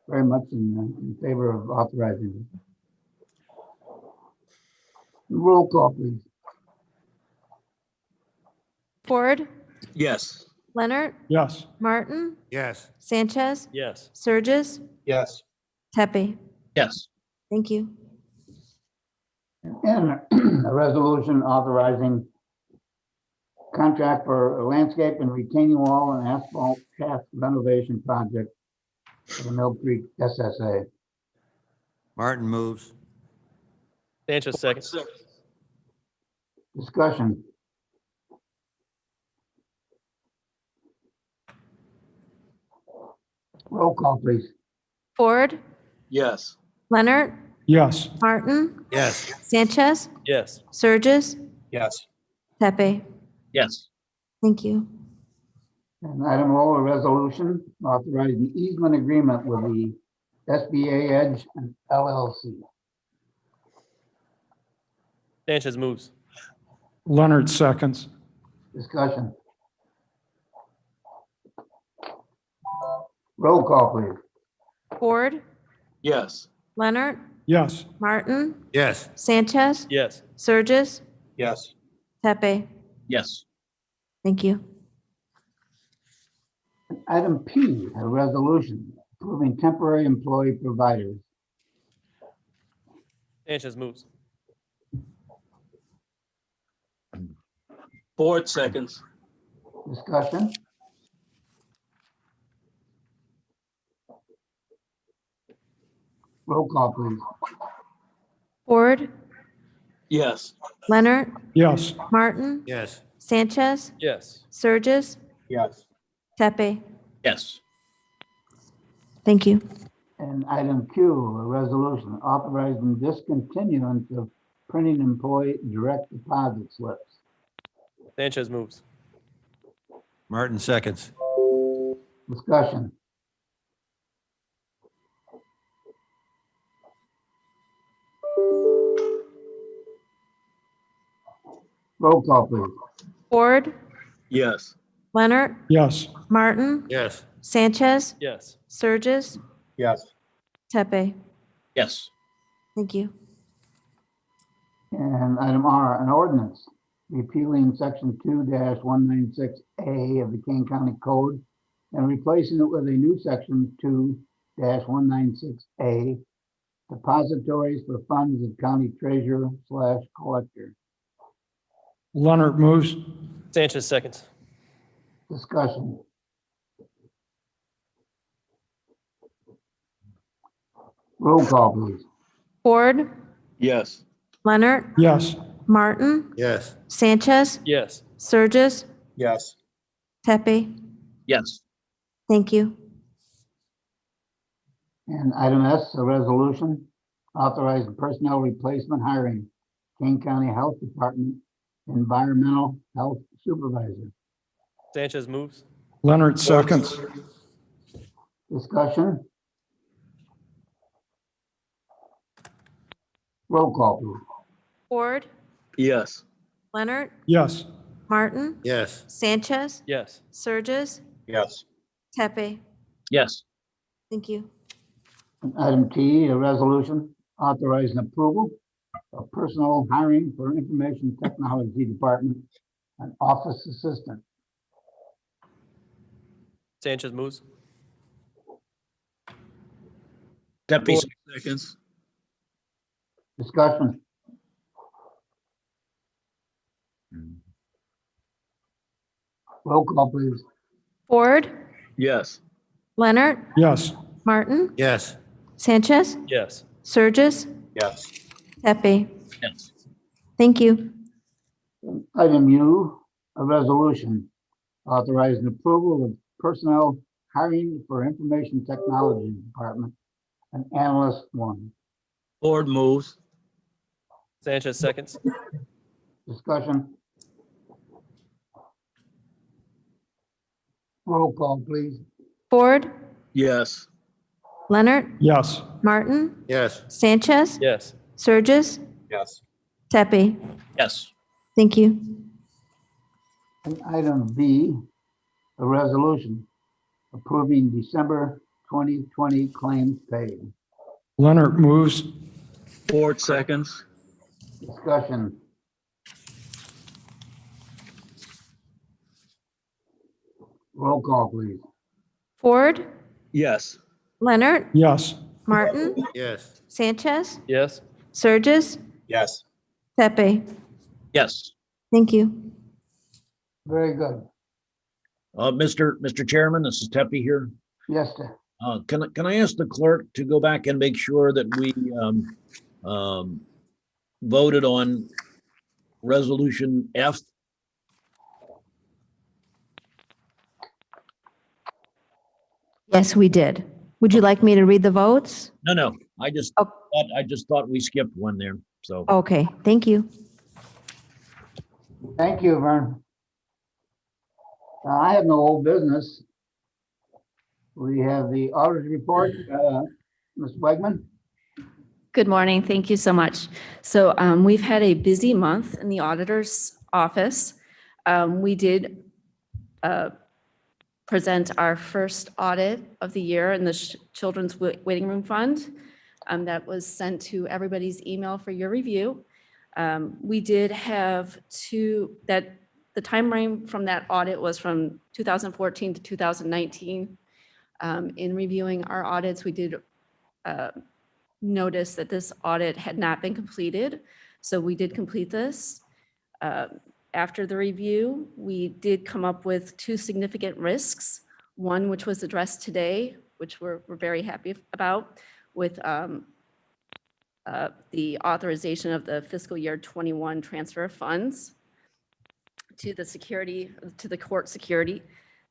very much in favor of authorizing it. Roll call, please. Ford, Yes. Leonard, Yes. Martin, Yes. Sanchez, Yes. Surges, Yes. Tepe. Yes. Thank you. And a resolution authorizing contract for a landscape and retaining wall and asphalt path renovation project for the Mill Creek SSA. Martin moves. Sanchez seconds. Discussion. Roll call, please. Ford, Yes. Leonard, Yes. Martin, Yes. Sanchez, Yes. Surges, Yes. Pepe. Yes. Thank you. And item O, a resolution authorizing easement agreement with the SBA Edge and LLC. Sanchez moves. Leonard seconds. Discussion. Roll call, please. Ford, Yes. Leonard, Yes. Martin, Yes. Sanchez, Yes. Surges, Yes. Pepe. Yes. Thank you. Item P, a resolution approving temporary employee providers. Sanchez moves. Ford seconds. Discussion. Roll call, please. Ford, Yes. Leonard, Yes. Martin, Yes. Sanchez, Yes. Surges, Yes. Tepe. Yes. Thank you. And item Q, a resolution authorizing discontinuance of printing employee direct deposit slips. Sanchez moves. Martin seconds. Discussion. Roll call, please. Ford, Yes. Leonard, Yes. Martin, Yes. Sanchez, Yes. Surges, Yes. Tepe. Yes. Thank you. And item R, an ordinance repealing section 2-196A of the Kane County Code and replacing it with a new section 2 2021-196A, depositories for funds of county treasurer / collector. Leonard moves. Sanchez seconds. Discussion. Roll call, please. Ford, Yes. Leonard, Yes. Martin, Yes. Sanchez, Yes. Surges, Yes. Tepe. Yes. Thank you. And item S, a resolution authorizing personnel replacement hiring, King County Health Department Environmental Health Supervisor. Sanchez moves. Leonard seconds. Discussion. Roll call, please. Ford, Yes. Leonard, Yes. Martin, Yes. Sanchez, Yes. Surges, Yes. Tepe. Yes. Thank you. And item T, a resolution authorizing approval of personnel hiring for Information Technology Department and Office Assistant. Sanchez moves. Tepe, Ford seconds. Discussion. Roll call, please. Ford, Yes. Leonard, Yes. Martin, Yes. Sanchez, Yes. Surges, Yes. Tepe. yes. Thank you. Item U, a resolution authorizing approval of personnel hiring for Information Technology Department and Analyst 1. Ford moves. Sanchez seconds. Discussion. Roll call, please. Ford, Yes. Leonard, Yes. Martin, Yes. Sanchez, Yes. Surges, Yes. Tepe. Yes. Thank you. And item V, a resolution approving December 2020 claims paid. Leonard moves. Ford seconds. Discussion. Roll call, please. Ford, Yes. Leonard, Yes. Martin, Yes. Sanchez, Yes. Surges, Yes. Tepe. Yes. Thank you. Very good. Mr. Chairman, this is Tepe here. Yes, sir. Can I ask the clerk to go back and make sure that we voted on resolution F? Yes, we did. Would you like me to read the votes? No. I just thought we skipped one there. So Okay, thank you. Thank you, Vern. I have no old business. We have the audit report. Ms. Wegman? Good morning. Thank you so much. So we've had a busy month in the auditor's office. We did present our first audit of the year in the Children's Waiting Room Fund. That was sent to everybody's email for your review. We did have the time frame from that audit was from 2014 to 2019. In reviewing our audits, we did notice that this audit had not been completed. So we did complete this. After the review, we did come up with 2 significant risks. One, which was addressed today, which we're very happy about, with the authorization of the fiscal year 21 transfer of funds to the court security.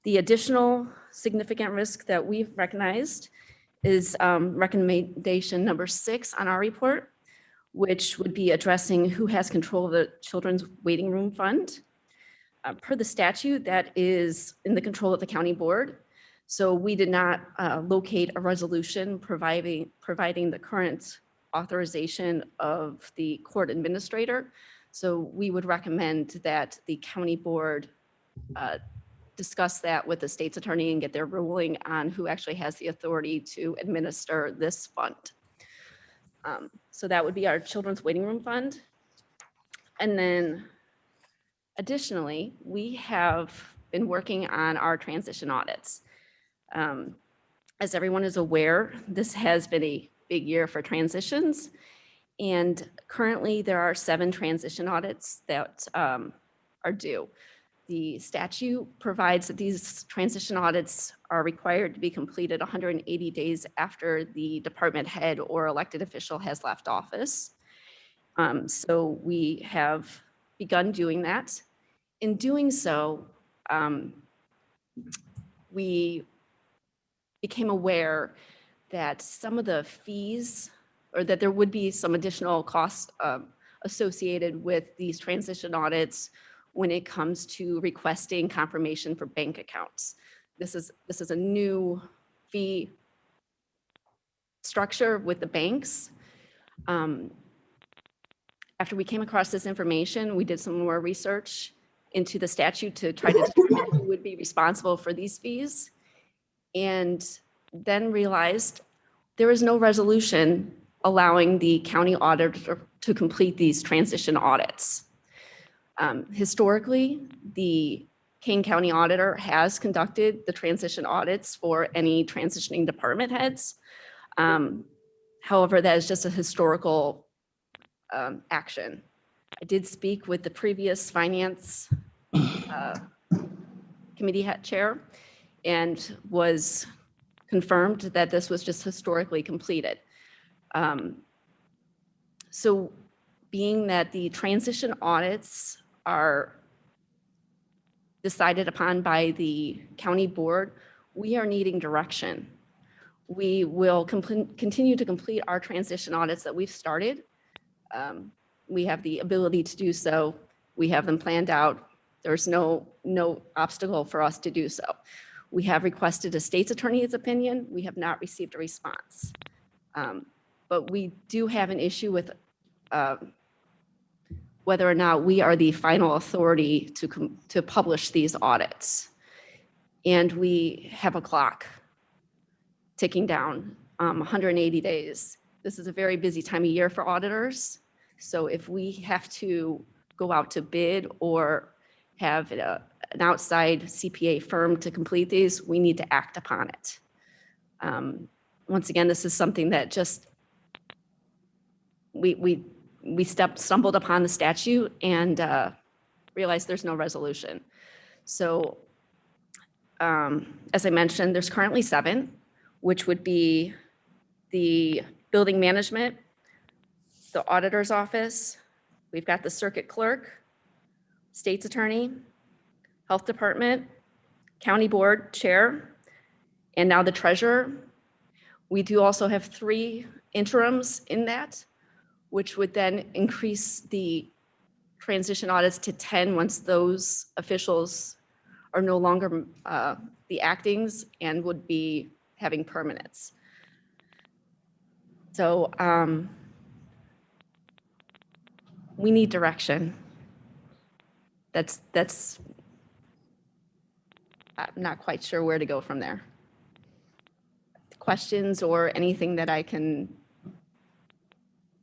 The additional significant risk that we've recognized is recommendation number 6 on our report, which would be addressing who has control of the Children's Waiting Room Fund. Per the statute, that is in the control of the county board. So we did not locate a resolution providing the current authorization of the court administrator. So we would recommend that the county board discuss that with the state's attorney and get their ruling on who actually has the authority to administer this fund. So that would be our Children's Waiting Room Fund. And then additionally, we have been working on our transition audits. As everyone is aware, this has been a big year for transitions. And currently there are 7 transition audits that are due. The statute provides that these transition audits are required to be completed 180 days after the department head or elected official has left office. So we have begun doing that. In doing so, we became aware that some of the fees, or that there would be some additional costs associated with these transition audits when it comes to requesting confirmation for bank accounts. This is a new fee structure with the banks. After we came across this information, we did some more research into the statute to try to determine who would be responsible for these fees, and then realized there is no resolution allowing the county auditor to complete these transition audits. Historically, the Kane County Auditor has conducted the transition audits for any transitioning department heads. However, that is just a historical action. I did speak with the previous finance committee chair and was confirmed that this was just historically completed. So being that the transition audits are decided upon by the county board, we are needing direction. We will continue to complete our transition audits that we've started. We have the ability to do so. We have them planned out. There's no obstacle for us to do so. We have requested a state's attorney's opinion. We have not received a response. But we do have an issue with whether or not we are the final authority to publish these audits. And we have a clock ticking down, 180 days. This is a very busy time of year for auditors. So if we have to go out to bid or have an outside CPA firm to complete these, we need to act upon it. Once again, this is something that just, we stumbled upon the statute and realized there's no resolution. So as I mentioned, there's currently 7, which would be the building management, the auditor's office, we've got the circuit clerk, state's attorney, health department, county board chair, and now the treasurer. We do also have 3 interims in that, which would then increase the transition audits to 10 once those officials are no longer the actings and would be having permanents. So we need direction. That's I'm not quite sure where to go from there. Questions or anything that I can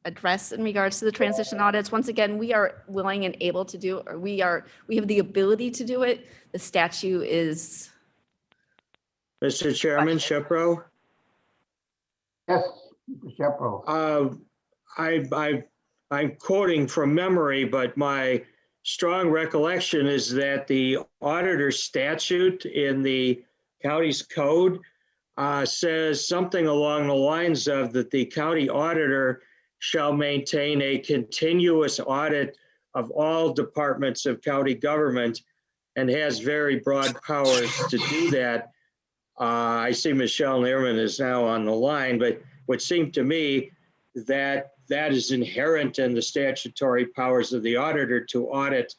address in regards to the transition audits? Once again, we are willing and able to do, or we have the ability to do it. The statute is. Mr. Chairman, Shepro? Yes, Mr. Shepro. I'm quoting from memory, but my strong recollection is that the auditor statute in the county's code says something along the lines of that the county auditor shall maintain a continuous audit of all departments of county government and has very broad powers to do that. I see Michelle Neerman is now on the line, but what seemed to me that is inherent in the statutory powers of the auditor to audit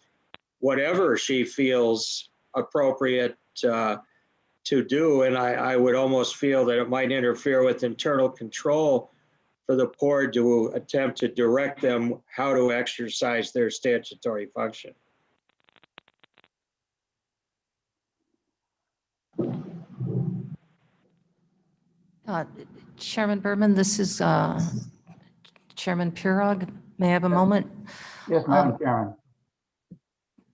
whatever she feels appropriate to do. And I would almost feel that it might interfere with internal control for the board to attempt to direct them how to exercise their statutory function. Chairman Berman, this is Chairman Pirog. May I have a moment? Yes, Madam Chairman.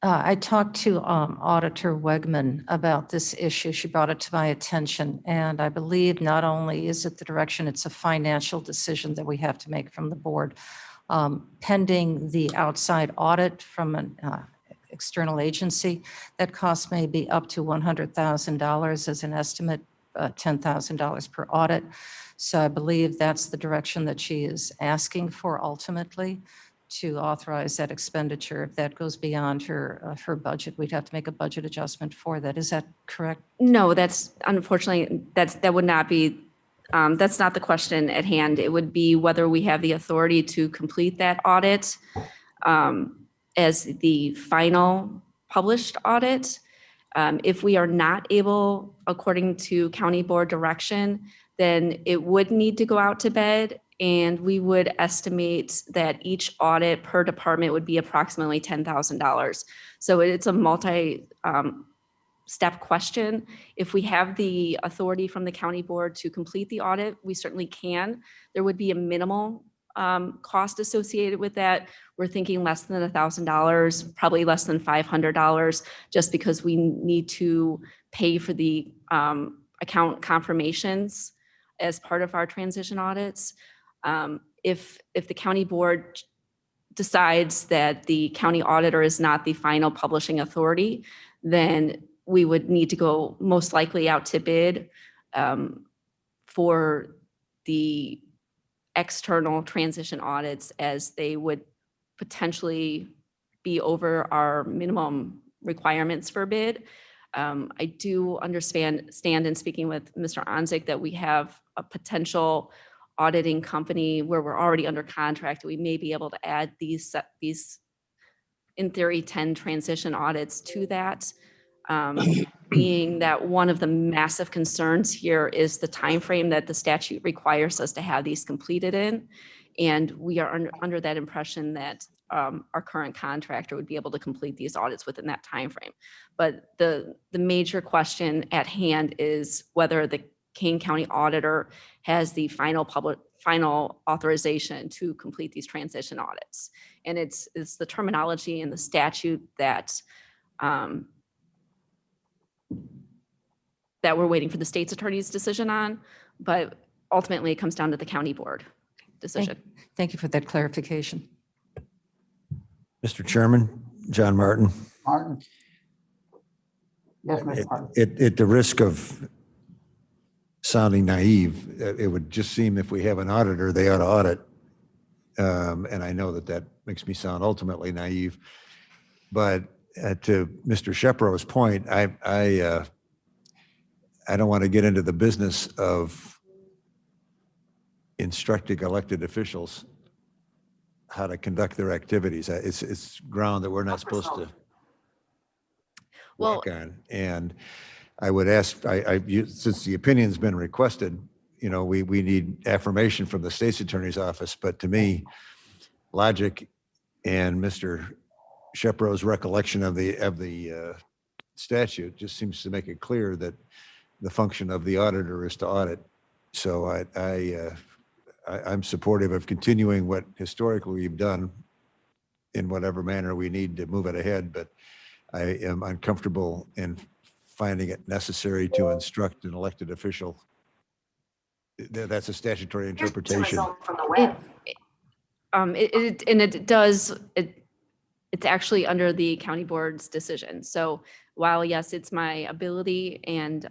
I talked to Auditor Wegman about this issue. She brought it to my attention. And I believe not only is it the direction, it's a financial decision that we have to make from the board. Pending the outside audit from an external agency, that cost may be up to $100,000 as an estimate, $10,000 per audit. So I believe that's the direction that she is asking for ultimately, to authorize that expenditure. If that goes beyond her budget, we'd have to make a budget adjustment for that. Is that correct? No, that's unfortunately, that would not be, that's not the question at hand. It would be whether we have the authority to complete that audit as the final published audit. If we are not able, according to county board direction, then it would need to go out to bid, and we would estimate that each audit per department would be approximately $10,000. So it's a multi-step question. If we have the authority from the county board to complete the audit, we certainly can. There would be a minimal cost associated with that. We're thinking less than $1,000, probably less than $500, just because we need to pay for the account confirmations as part of our transition audits. If the county board decides that the county auditor is not the final publishing authority, then we would need to go most likely out to bid for the external transition audits, as they would potentially be over our minimum requirements for bid. I do understand in speaking with Mr. Onzik that we have a potential auditing company where we're already under contract. We may be able to add these in theory 10 transition audits to that. Being that one of the massive concerns here is the time frame that the statute requires us to have these completed in. And we are under that impression that our current contractor would be able to complete these audits within that time frame. But the major question at hand is whether the Kane County auditor has the final authorization to complete these transition audits. And it's the terminology in the statute that that we're waiting for the state's attorney's decision on, but ultimately it comes down to the county board decision. Thank you for that clarification. Mr. Chairman, John Martin. Martin? Yes, Mr. Martin. At the risk of sounding naive, it would just seem if we have an auditor, they ought to audit. And I know that makes me sound ultimately naive. But to Mr. Shepro's point, I don't want to get into the business of instructing elected officials how to conduct their activities. It's ground that we're not supposed to walk on. And I would ask, since the opinion's been requested, we need affirmation from the state's attorney's office. But to me, logic and Mr. Shepro's recollection of the statute just seems to make it clear that the function of the auditor is to audit. So I'm supportive of continuing what historically we've done in whatever manner we need to move it ahead, but I am uncomfortable in finding it necessary to instruct an elected official. That's a statutory interpretation. It's actually under the county board's decision. So while yes, it's my ability and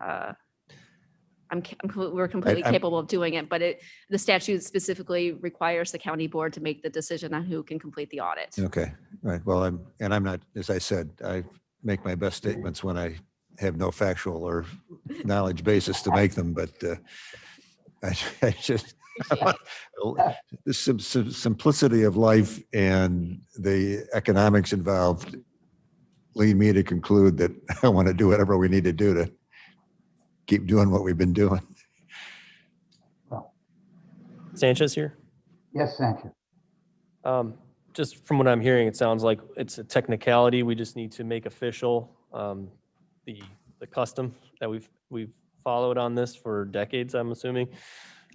we're completely capable of doing it, but the statute specifically requires the county board to make the decision on who can complete the audit. Okay, right. Well, I'm not, as I said, I make my best statements when I have no factual or knowledge basis to make them, but I just, the simplicity of life and the economics involved lead me to conclude that I want to do whatever we need to do to keep doing what we've been doing. Sanchez here? Yes, Sanchez. Just from what I'm hearing, it sounds like it's a technicality. We just need to make official the custom that we've followed on this for decades, I'm assuming.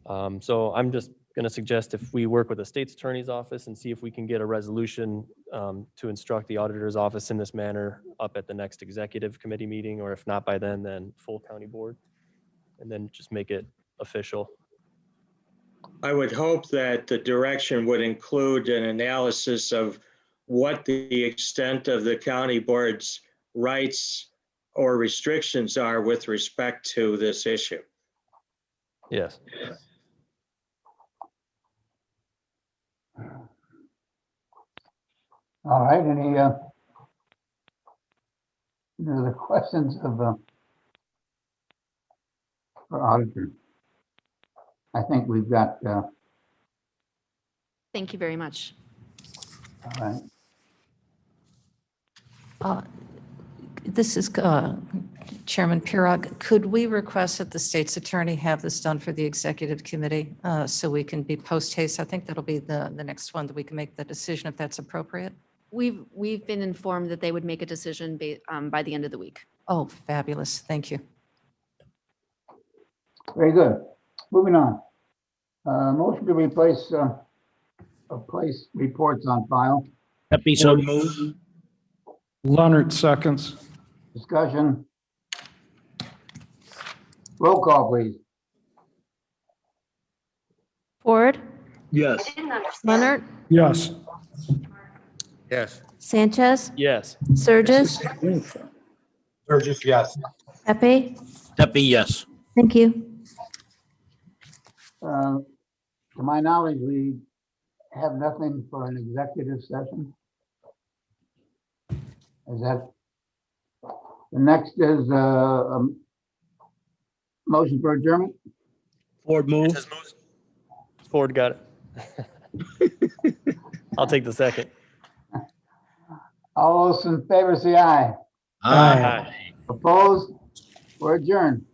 So I'm just going to suggest if we work with the state's attorney's office and see if we can get a resolution to instruct the auditor's office in this manner up at the next executive committee meeting, or if not by then full county board, and then just make it official. I would hope that the direction would include an analysis of what the extent of the county board's rights or restrictions are with respect to this issue. Yes. All right, any other questions of for auditor? I think we've got, Thank you very much. all right. This is Chairman Pirog. Could we request that the state's attorney have this done for the executive committee so we can be post haste? I think that'll be the next one that we can make the decision if that's appropriate. We've been informed that they would make a decision by the end of the week. Oh, fabulous. Thank you. Very good. Moving on. Motion to replace place reports on file. Pepe, so moved. Leonard seconds. Discussion. Roll call, please. Ford, Yes. Leonard, Yes. Yes. Sanchez, Yes. Surges, Burgess, yes. Pepe. Pepe, yes. Thank you. To my knowledge, we have nothing for an executive session. Is that? The next is a motion for adjournment. Ford move. Ford got it. I'll take the second. All those in favor say aye. Aye. Opposed? We're adjourned.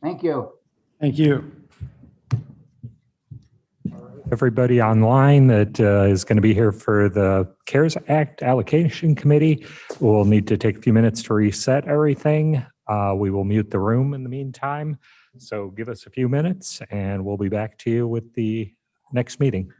Thank you. Thank you. Everybody online that is going to be here for the CARES Act Allocation Committee will need to take a few minutes to reset everything. We will mute the room in the meantime. So give us a few minutes and we'll be back to you with the next meeting.